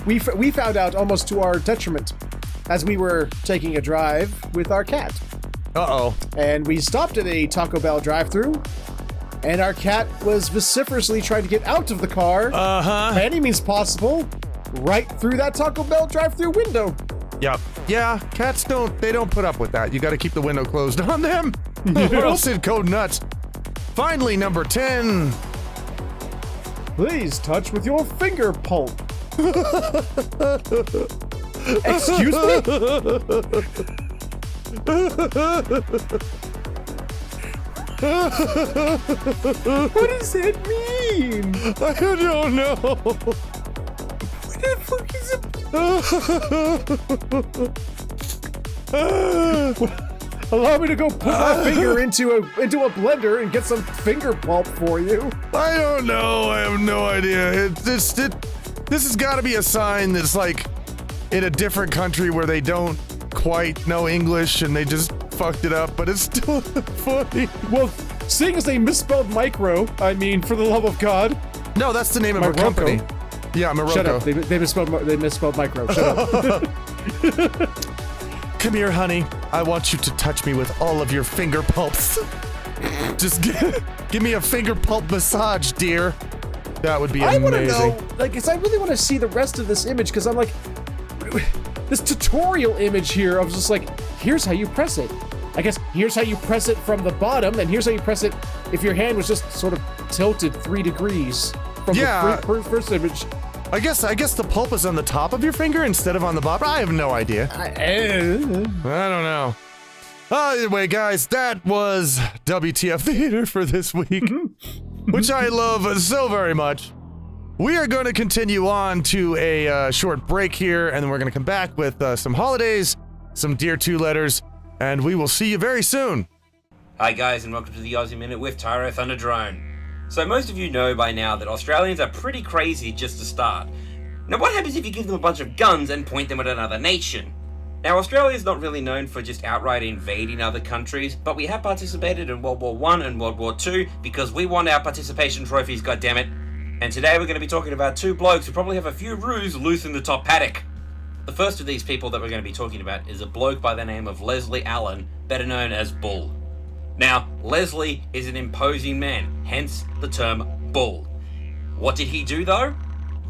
we found out almost to our detriment as we were taking a drive with our cat. Uh-oh. And we stopped at a Taco Bell drive-thru, and our cat was vociferously trying to get out of the car by any means possible, right through that Taco Bell drive-thru window. Yep. Yeah, cats don't put up with that. You gotta keep the window closed on them, or else it'd go nuts. Finally, number 10. Please touch with your finger pulp. Excuse me? What does it mean? I don't know. What the fuck is it? Allow me to go put my finger into a blender and get some finger pulp for you. I don't know. I have no idea. This has got to be a sign that's like in a different country where they don't quite know English and they just fucked it up, but it's still funny. Well, seeing as they misspelled micro, I mean, for the love of God. No, that's the name of our company. Yeah, Morocco. Shut up. They misspelled micro. Shut up. Come here, honey. I want you to touch me with all of your finger pulps. Just give me a finger pulp massage, dear. That would be amazing. I want to know, like, I really want to see the rest of this image, because I'm like, this tutorial image here of just like, here's how you press it. I guess here's how you press it from the bottom, and here's how you press it if your hand was just sort of tilted 3 degrees from the first image. I guess the pulp is on the top of your finger instead of on the bottom. I have no idea. I don't know. Anyway, guys, that was WTF Theater for this week, which I love so very much. We are going to continue on to a short break here, and then we're going to come back with some holidays, some Dear Two Letters, and we will see you very soon. Hi guys, and welcome to the Aussie Minute with Tyro Thunder Drone. So most of you know by now that Australians are pretty crazy just to start. Now what happens if you give them a bunch of guns and point them at another nation? Now Australia is not really known for just outright invading other countries, but we have participated in World War I and World War II because we won our participation trophies, goddammit. And today we're going to be talking about two blokes who probably have a few roos loose in the top paddock. The first of these people that we're going to be talking about is a bloke by the name of Leslie Allen, better known as Bull. Now, Leslie is an imposing man, hence the term Bull. What did he do though?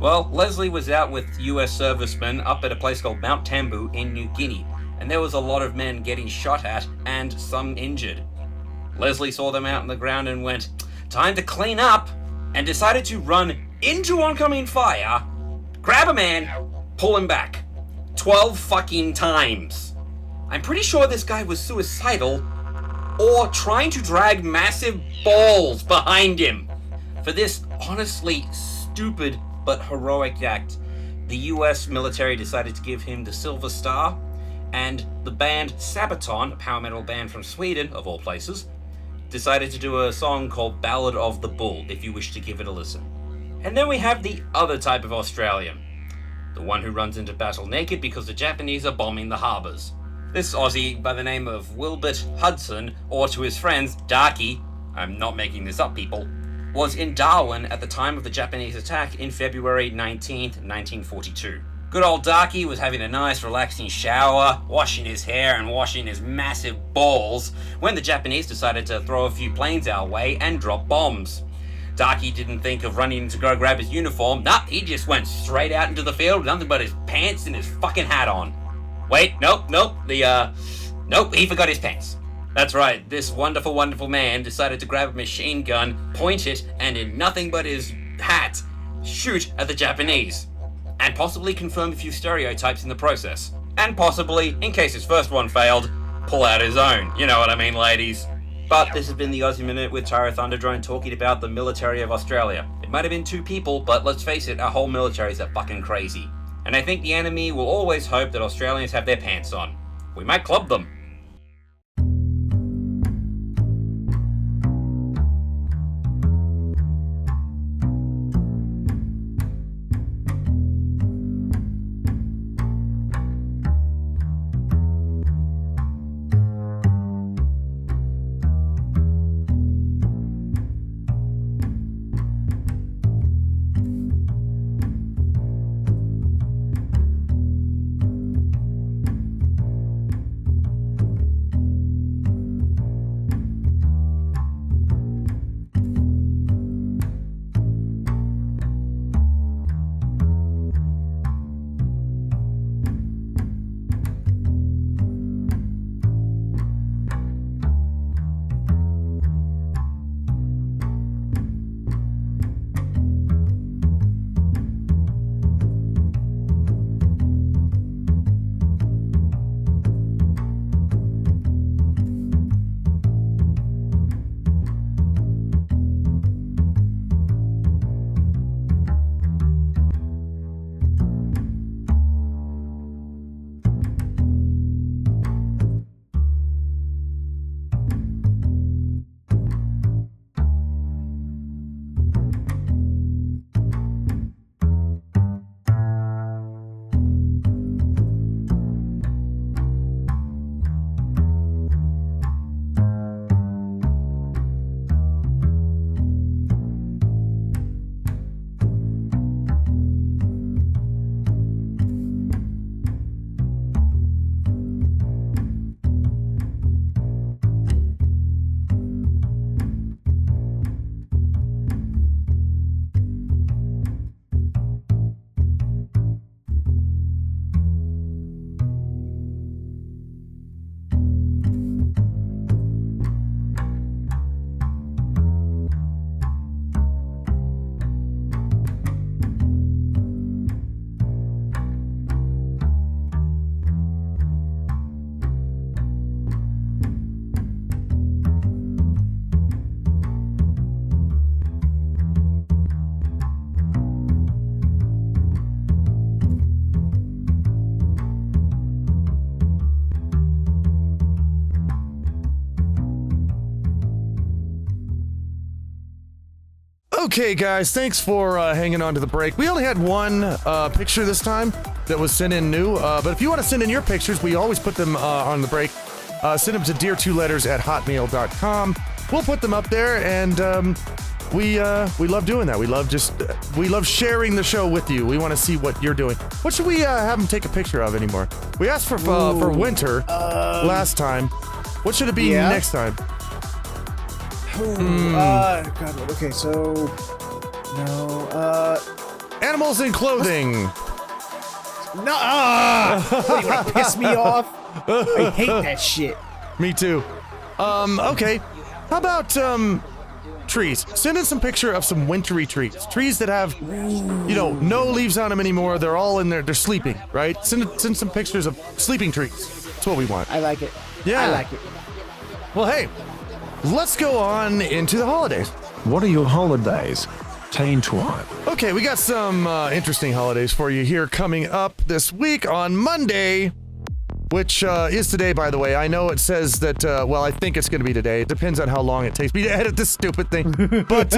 Well, Leslie was out with US servicemen up at a place called Mount Tambu in New Guinea, and there was a lot of men getting shot at and some injured. Leslie saw them out on the ground and went, "Time to clean up," and decided to run into oncoming fire, grab a man, pull him back. 12 fucking times. I'm pretty sure this guy was suicidal or trying to drag massive balls behind him. For this honestly stupid but heroic act, the US military decided to give him the Silver Star, and the band Sabaton, a power metal band from Sweden, of all places, decided to do a song called Ballad of the Bull, if you wish to give it a listen. And then we have the other type of Australian. The one who runs into battle naked because the Japanese are bombing the harbours. This Aussie by the name of Wilbert Hudson, or to his friends, Darky, I'm not making this up people, was in Darwin at the time of the Japanese attack in February 19th, 1942. Good old Darky was having a nice relaxing shower, washing his hair and washing his massive balls, when the Japanese decided to throw a few planes our way and drop bombs. Darky didn't think of running to go grab his uniform. Nah, he just went straight out into the field with nothing but his pants and his fucking hat on. Wait, nope, he forgot his pants. That's right, this wonderful, wonderful man decided to grab a machine gun, point it, and in nothing but his hat, shoot at the Japanese. And possibly confirm a few stereotypes in the process. And possibly, in case his first one failed, pull out his own. You know what I mean, ladies. But this has been the Aussie Minute with Tyro Thunder Drone talking about the military of Australia. It might have been 2 people, but let's face it, our whole military is fucking crazy. And I think the enemy will always hope that Australians have their pants on. We might club them. Okay, guys, thanks for hanging on to the break. We only had one picture this time that was sent in new, but if you want to send in your pictures, we always put them on the break. Send them to dear2letters@hotmail.com. We'll put them up there, and we love doing that. We love sharing the show with you. We want to see what you're doing. What should we have them take a picture of anymore? We asked for winter last time. What should it be next time? God, okay, so no, animals in clothing. No, what, you want to piss me off? I hate that shit. Me too. Okay. How about trees? Send in some picture of some wintry trees. Trees that have, no leaves on them anymore. They're all in there. They're sleeping, right? Send some pictures of sleeping trees. That's what we want. I like it. Yeah. I like it. Well, hey, let's go on into the holidays. What are your holidays? Teen Twine. Okay, we got some interesting holidays for you here coming up this week on Monday, which is today, by the way. I know it says that, I think it's going to be today. It depends on how long it takes me to edit this stupid thing. But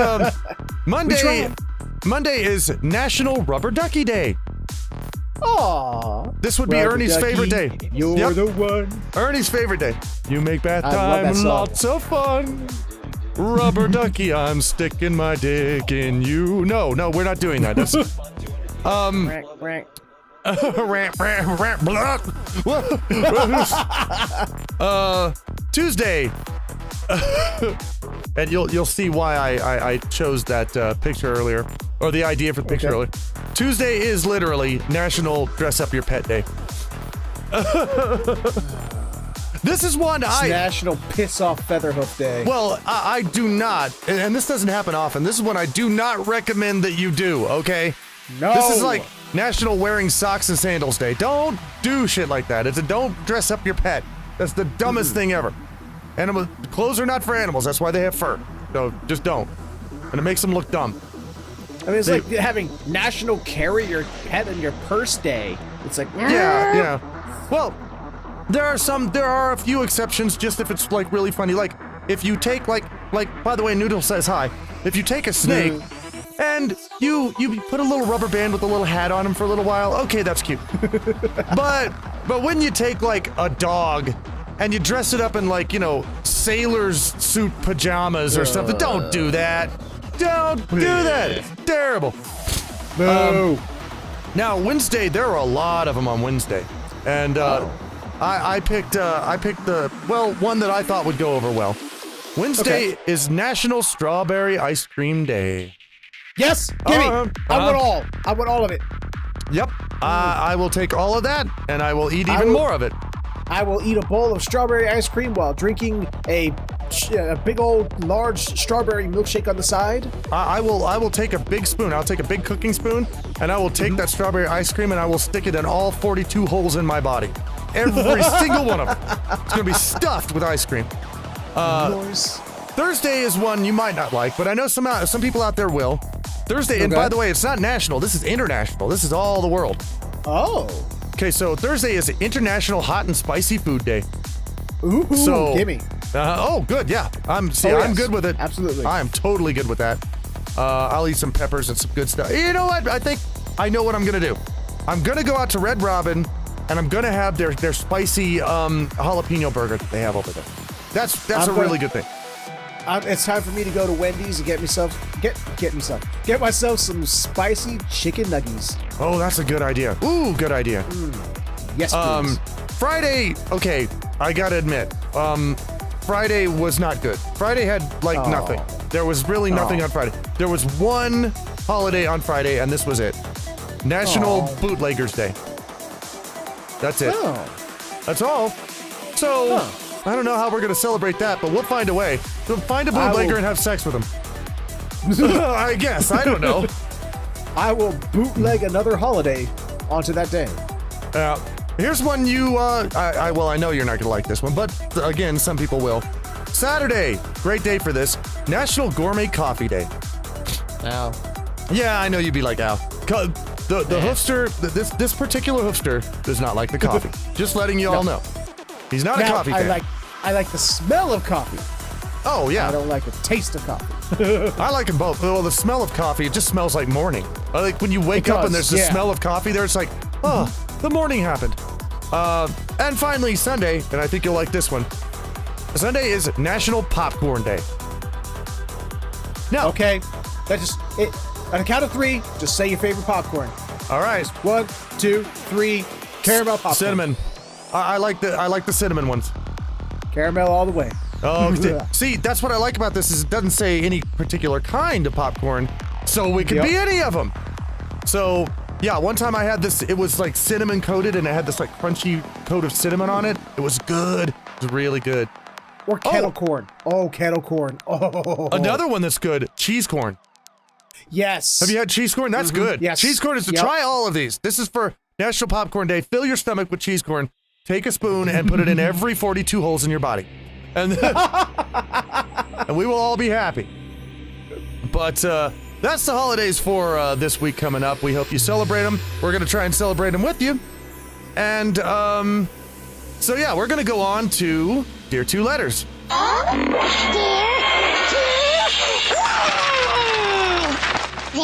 Monday is National Rubber Ducky Day. Aww. This would be Ernie's favorite day. You're the one. Ernie's favorite day. You make bath time lots of fun. Rubber ducky, I'm sticking my dick in you. No, we're not doing that. That's Tuesday. And you'll see why I chose that picture earlier, or the idea for the picture earlier. Tuesday is literally National Dress Up Your Pet Day. This is one National Piss Off Featherhoof Day. Well, I do not, and this doesn't happen often. This is one I do not recommend that you do, okay? No. This is like National Wearing Socks and Sandals Day. Don't do shit like that. Don't dress up your pet. That's the dumbest thing ever. Clothes are not for animals. That's why they have fur. So just don't. And it makes them look dumb. I mean, it's like having National Carry Your Pet in Your Purse Day. It's like, yeah. Well, there are a few exceptions, just if it's like really funny. Like if you take like by the way, Noodle says hi. If you take a snake and you put a little rubber band with a little hat on him for a little while, okay, that's cute. but when you take like a dog and you dress it up in sailor's suit pajamas or something, don't do that. Don't do that. It's terrible. No. Now Wednesday, there are a lot of them on Wednesday, and I picked the one that I thought would go over well. Wednesday is National Strawberry Ice Cream Day. Yes, give me. I want all of it. Yep. I will take all of that, and I will eat even more of it. I will eat a bowl of strawberry ice cream while drinking a big old large strawberry milkshake on the side. I will take a big spoon. I'll take a big cooking spoon, and I will take that strawberry ice cream, and I will stick it in all 42 holes in my body. Every single one of them. It's going to be stuffed with ice cream. Nice. Thursday is one you might not like, but I know some people out there will. Thursday, and by the way, it's not national. This is international. This is all the world. Oh. Okay, so Thursday is International Hot and Spicy Food Day. Ooh, gimme. Good, yeah. I'm good with it. Absolutely. I'm totally good with that. I'll eat some peppers and some good stuff. You know what? I think I know what I'm gonna do. I'm gonna go out to Red Robin, and I'm gonna have their spicy jalapeno burger that they have over there. That's a really good thing. It's time for me to go to Wendy's and get myself some spicy chicken nuggies. Oh, that's a good idea. Ooh, good idea. Yes, please. Friday, okay, I gotta admit, Friday was not good. Friday had nothing. There was really nothing on Friday. There was one holiday on Friday, and this was it. National Bootleggers Day. That's it. That's all. So, I don't know how we're gonna celebrate that, but we'll find a way. We'll find a bootlegger and have sex with him. I guess. I don't know. I will bootleg another holiday onto that day. Here's one I know you're not gonna like this one, but again, some people will. Saturday, great day for this. National Gourmet Coffee Day. Ow. Yeah, I know you'd be like, ow. The hoofster, this particular hoofster does not like the coffee. Just letting you all know. He's not a coffee fan. I like the smell of coffee. Oh, yeah. I don't like the taste of coffee. I like them both. Well, the smell of coffee, it just smells like morning. I like when you wake up and there's the smell of coffee there, it's like, oh, the morning happened. And finally, Sunday, and I think you'll like this one. Sunday is National Popcorn Day. Now, okay, that just, on a count of 3, just say your favorite popcorn. All right. 1, 2, 3, caramel popcorn. Cinnamon. I like the cinnamon ones. Caramel all the way. Oh, see, that's what I like about this is it doesn't say any particular kind of popcorn, so it could be any of them. So, yeah, one time I had this, it was like cinnamon coated and it had this like crunchy coat of cinnamon on it. It was good. It was really good. Or kettle corn. Oh, kettle corn. Oh. Another one that's good, cheese corn. Yes. Have you had cheese corn? That's good. Yes. Cheese corn is to try all of these. This is for National Popcorn Day. Fill your stomach with cheese corn. Take a spoon and put it in every 42 holes in your body. And, and we will all be happy. But that's the holidays for this week coming up. We hope you celebrate them. We're going to try and celebrate them with you. And so, yeah, we're going to go on to Dear Two Letters. It's Dear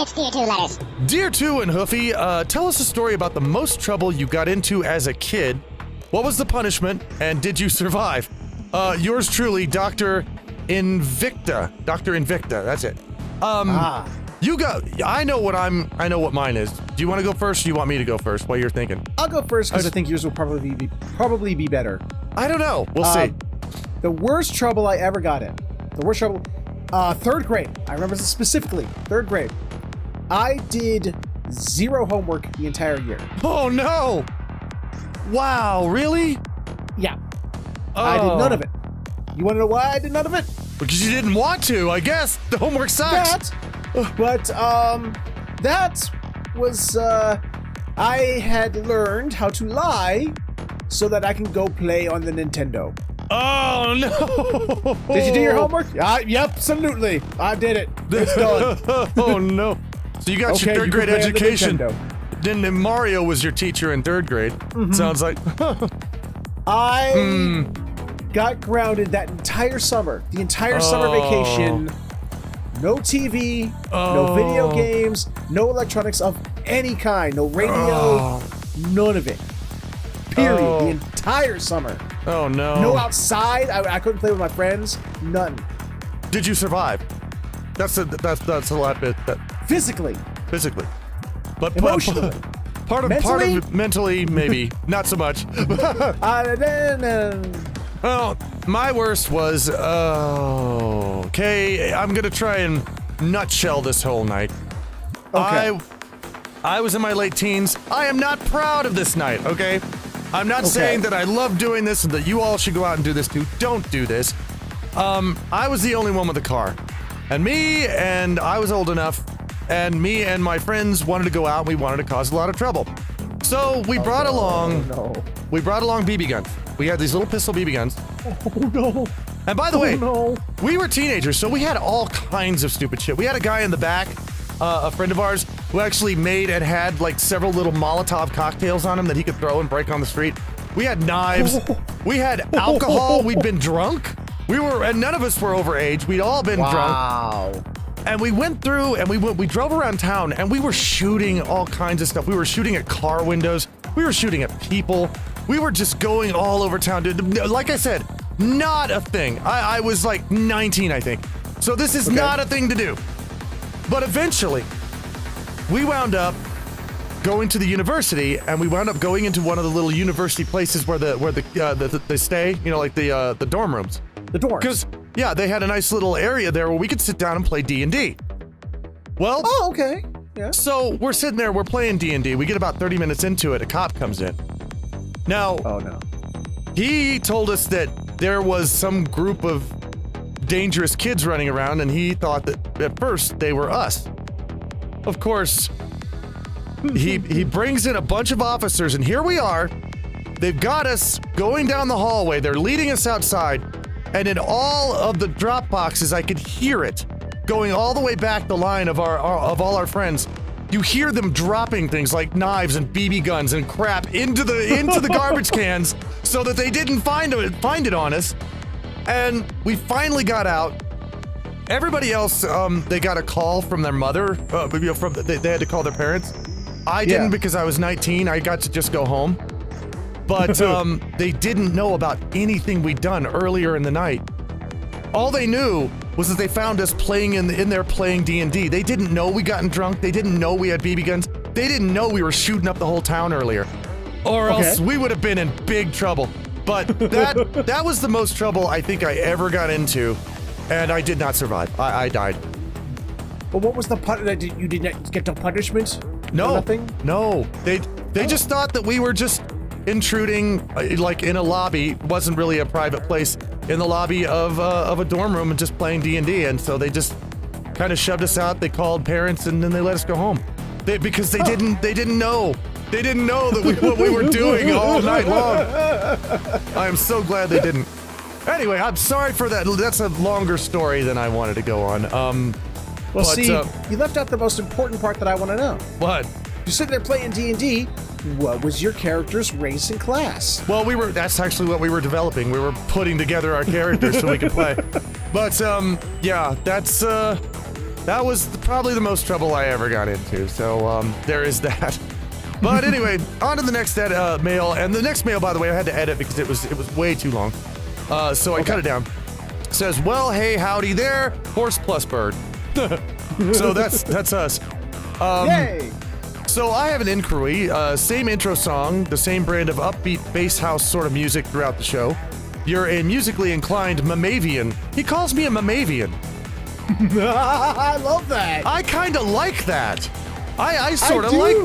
Two Letters. Dear Two and Hoofy, tell us a story about the most trouble you got into as a kid. What was the punishment, and did you survive? Yours truly, Dr. Invicta. Dr. Invicta, that's it. You go. I know what mine is. Do you want to go first, or do you want me to go first? What you're thinking? I'll go first because I think yours will probably be better. I don't know. We'll see. The worst trouble I ever got in. The worst trouble. 3rd grade. I remember this specifically. 3rd grade. I did 0 homework the entire year. Oh no! Wow, really? Yeah. I did none of it. You want to know why I did none of it? Because you didn't want to, I guess. The homework sucks. That was, I had learned how to lie so that I can go play on the Nintendo. Oh, no. Did you do your homework? Yep, absolutely. I did it. It's done. Oh, no. So you got your 3rd grade education. Then Mario was your teacher in 3rd grade. Mm-hmm. Sounds like. I got grounded that entire summer. The entire summer vacation. No TV, no video games, no electronics of any kind, no radio, none of it. Period. The entire summer. Oh no. No outside. I couldn't play with my friends. None. Did you survive? That's a lot bit. Physically. But emotionally. Part of mentally, maybe. Not so much. Well, my worst was, okay, I'm gonna try and nutshell this whole night. Okay. I was in my late teens. I am not proud of this night, okay? I'm not saying that I love doing this and that you all should go out and do this too. Don't do this. I was the only one with a car. And I was old enough, and me and my friends wanted to go out and we wanted to cause a lot of trouble. So we brought along BB guns. We had these little pistol BB guns. Oh no. And by the way, we were teenagers, so we had all kinds of stupid shit. We had a guy in the back, a friend of ours, who actually made and had like several little Molotov cocktails on him that he could throw and break on the street. We had knives. We had alcohol. We'd been drunk. And none of us were overage. We'd all been drunk. And we went through and we drove around town and we were shooting all kinds of stuff. We were shooting at car windows. We were shooting at people. We were just going all over town. Like I said, not a thing. I was like 19, I think. So this is not a thing to do. But eventually, we wound up going to the university, and we wound up going into one of the little university places where they stay. You know, like the dorm rooms. The dorms. Because they had a nice little area there where we could sit down and play D&D. Well. Oh, okay. Yeah. So we're sitting there, we're playing D&D. We get about 30 minutes into it, a cop comes in. Now, he told us that there was some group of dangerous kids running around, and he thought that at first they were us. Of course, he brings in a bunch of officers, and here we are. They've got us going down the hallway. They're leading us outside, and in all of the drop boxes, I could hear it going all the way back the line of all our friends. You hear them dropping things like knives and BB guns and crap into the garbage cans so that they didn't find it on us. And we finally got out. Everybody else, they got a call from their mother. They had to call their parents. I didn't because I was 19. I got to just go home. But they didn't know about anything we'd done earlier in the night. All they knew was that they found us playing in there playing D&D. They didn't know we gotten drunk. They didn't know we had BB guns. They didn't know we were shooting up the whole town earlier. Or else we would have been in big trouble. But that was the most trouble I think I ever got into. And I did not survive. I died. But what was the you did not get no punishment? No, nothing? No. They just thought that we were just intruding, like in a lobby. It wasn't really a private place, in the lobby of a dorm room and just playing D&D. And so they just kind of shoved us out. They called parents and then they let us go home. Because they didn't know. They didn't know that what we were doing all night long. I am so glad they didn't. Anyway, I'm sorry for that. That's a longer story than I wanted to go on. Well, see, you left out the most important part that I want to know. What? You're sitting there playing D&D. What was your character's race and class? Well, that's actually what we were developing. We were putting together our characters so we could play. But, yeah, that was probably the most trouble I ever got into. So, there is that. But anyway, on to the next mail. And the next mail, by the way, I had to edit because it was way too long. So I cut it down. It says, well, hey, howdy there, horse plus bird. So that's us. Yay! So I have an inquiry. Same intro song, the same brand of upbeat bass house sort of music throughout the show. You're a musically inclined Mamavian. He calls me a Mamavian. I love that. I kind of like that. I sort of like.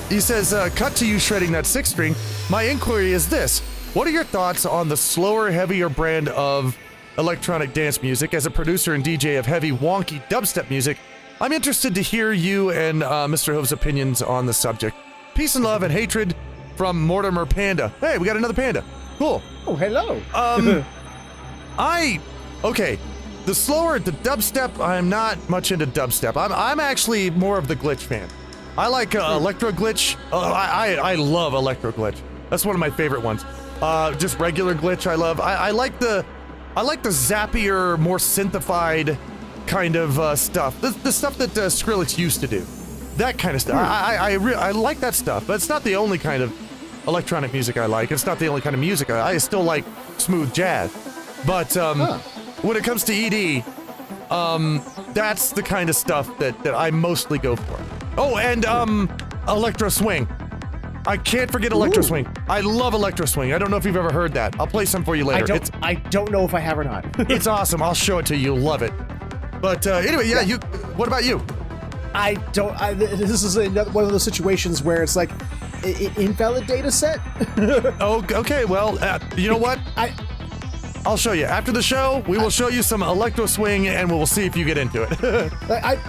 He says, cut to you shredding that sixth string. My inquiry is this. What are your thoughts on the slower, heavier brand of electronic dance music? As a producer and DJ of heavy, wonky dubstep music, I'm interested to hear you and Mr. Hove's opinions on the subject. Peace and love and hatred from Mortimer Panda. Hey, we got another panda. Cool. Oh, hello. Okay. The dubstep, I'm not much into dubstep. I'm actually more of the glitch fan. I like electro glitch. I love electro glitch. That's one of my favorite ones. Just regular glitch I love. I like the zappier, more synthified kind of stuff. The stuff that Skrillex used to do. That kind of stuff. I like that stuff, but it's not the only kind of electronic music I like. It's not the only kind of music I still like smooth jazz. But when it comes to ED, that's the kind of stuff that I mostly go for. Oh, and electro swing. I can't forget electro swing. I love electro swing. I don't know if you've ever heard that. I'll play some for you later. I don't know if I have or not. It's awesome. I'll show it to you. You'll love it. But anyway, yeah. What about you? This is one of those situations where it's like invalid data set. Oh, okay. Well, you know what? I'll show you. After the show, we will show you some electro swing, and we'll see if you get into it.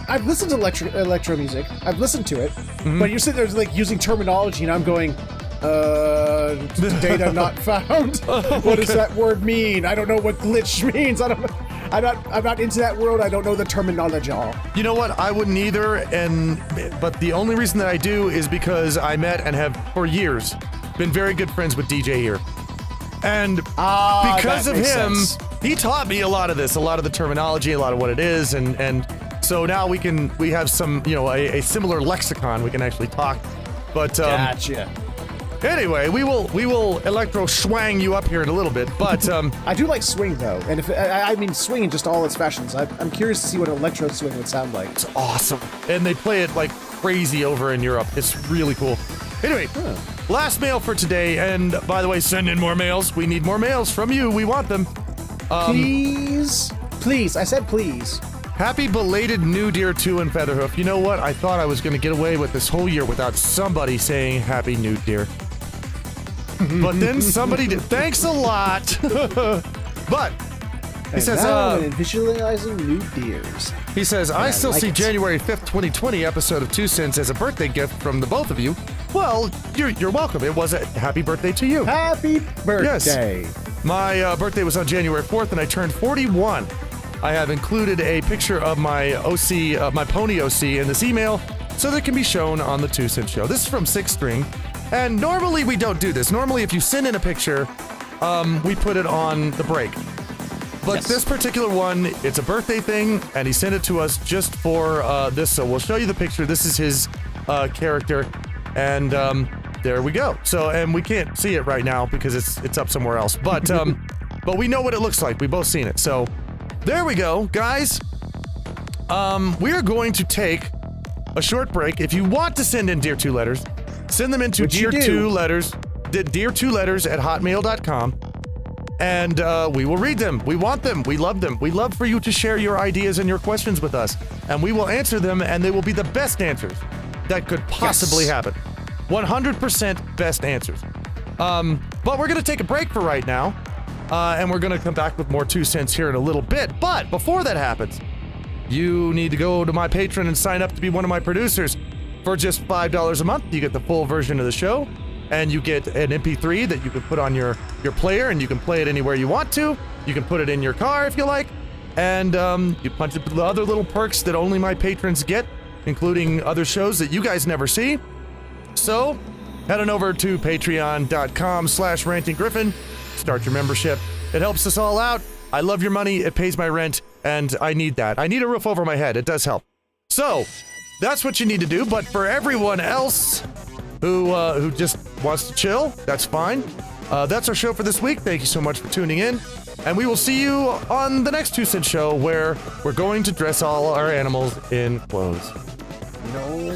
I've listened to electro music. I've listened to it, but you're sitting there like using terminology, and I'm going, data not found. What does that word mean? I don't know what glitch means. I'm not into that world. I don't know the terminology. You know what? I wouldn't either. But the only reason that I do is because I met and have for years been very good friends with DJ here. And because of him, he taught me a lot of this, a lot of the terminology, a lot of what it is, and so now we have some, a similar lexicon we can actually talk. But gotcha. Anyway, we will electro swang you up here in a little bit, but I do like swing though, and I mean swing in just all its fashions. I'm curious to see what electro swing would sound like. It's awesome, and they play it like crazy over in Europe. It's really cool. Anyway, last mail for today, and by the way, send in more mails. We need more mails from you. We want them. Please. I said please. Happy belated New Deer 2 in Featherhoof. You know what? I thought I was going to get away with this whole year without somebody saying Happy New Deer. But then somebody did. Thanks a lot. But he says, visualizing new deers. He says, I still see January 5th, 2020 episode of 2 Cents as a birthday gift from the both of you. Well, you're welcome. It was a happy birthday to you. Happy birthday. Yes. My birthday was on January 4th, and I turned 41. I have included a picture of my OC, my pony OC in this email, so that it can be shown on the 2 Cent Show. This is from 6th String, and normally we don't do this. Normally, if you send in a picture, we put it on the break. But this particular one, it's a birthday thing, and he sent it to us just for this. So we'll show you the picture. This is his character, and there we go. So, and we can't see it right now because it's up somewhere else. But but we know what it looks like. We both seen it. So there we go, guys. We are going to take a short break. If you want to send in Dear 2 Letters, send them into dear2letters@hotmail.com, and we will read them. We want them. We love them. We love for you to share your ideas and your questions with us, and we will answer them, and they will be the best answers that could possibly happen. 100% best answers. But we're going to take a break for right now, and we're going to come back with more 2 cents here in a little bit. But before that happens, you need to go to my Patreon and sign up to be one of my producers. For just $5 a month, you get the full version of the show, and you get an MP3 that you can put on your player, and you can play it anywhere you want to. You can put it in your car if you like, and you punch up the other little perks that only my patrons get, including other shows that you guys never see. So head on over to patreon.com/rantinggryphon. Start your membership. It helps us all out. I love your money. It pays my rent, and I need that. I need a roof over my head. It does help. So that's what you need to do. But for everyone else who just wants to chill, that's fine. That's our show for this week. Thank you so much for tuning in, and we will see you on the next 2 Cent Show, where we're going to dress all our animals in clothes. No.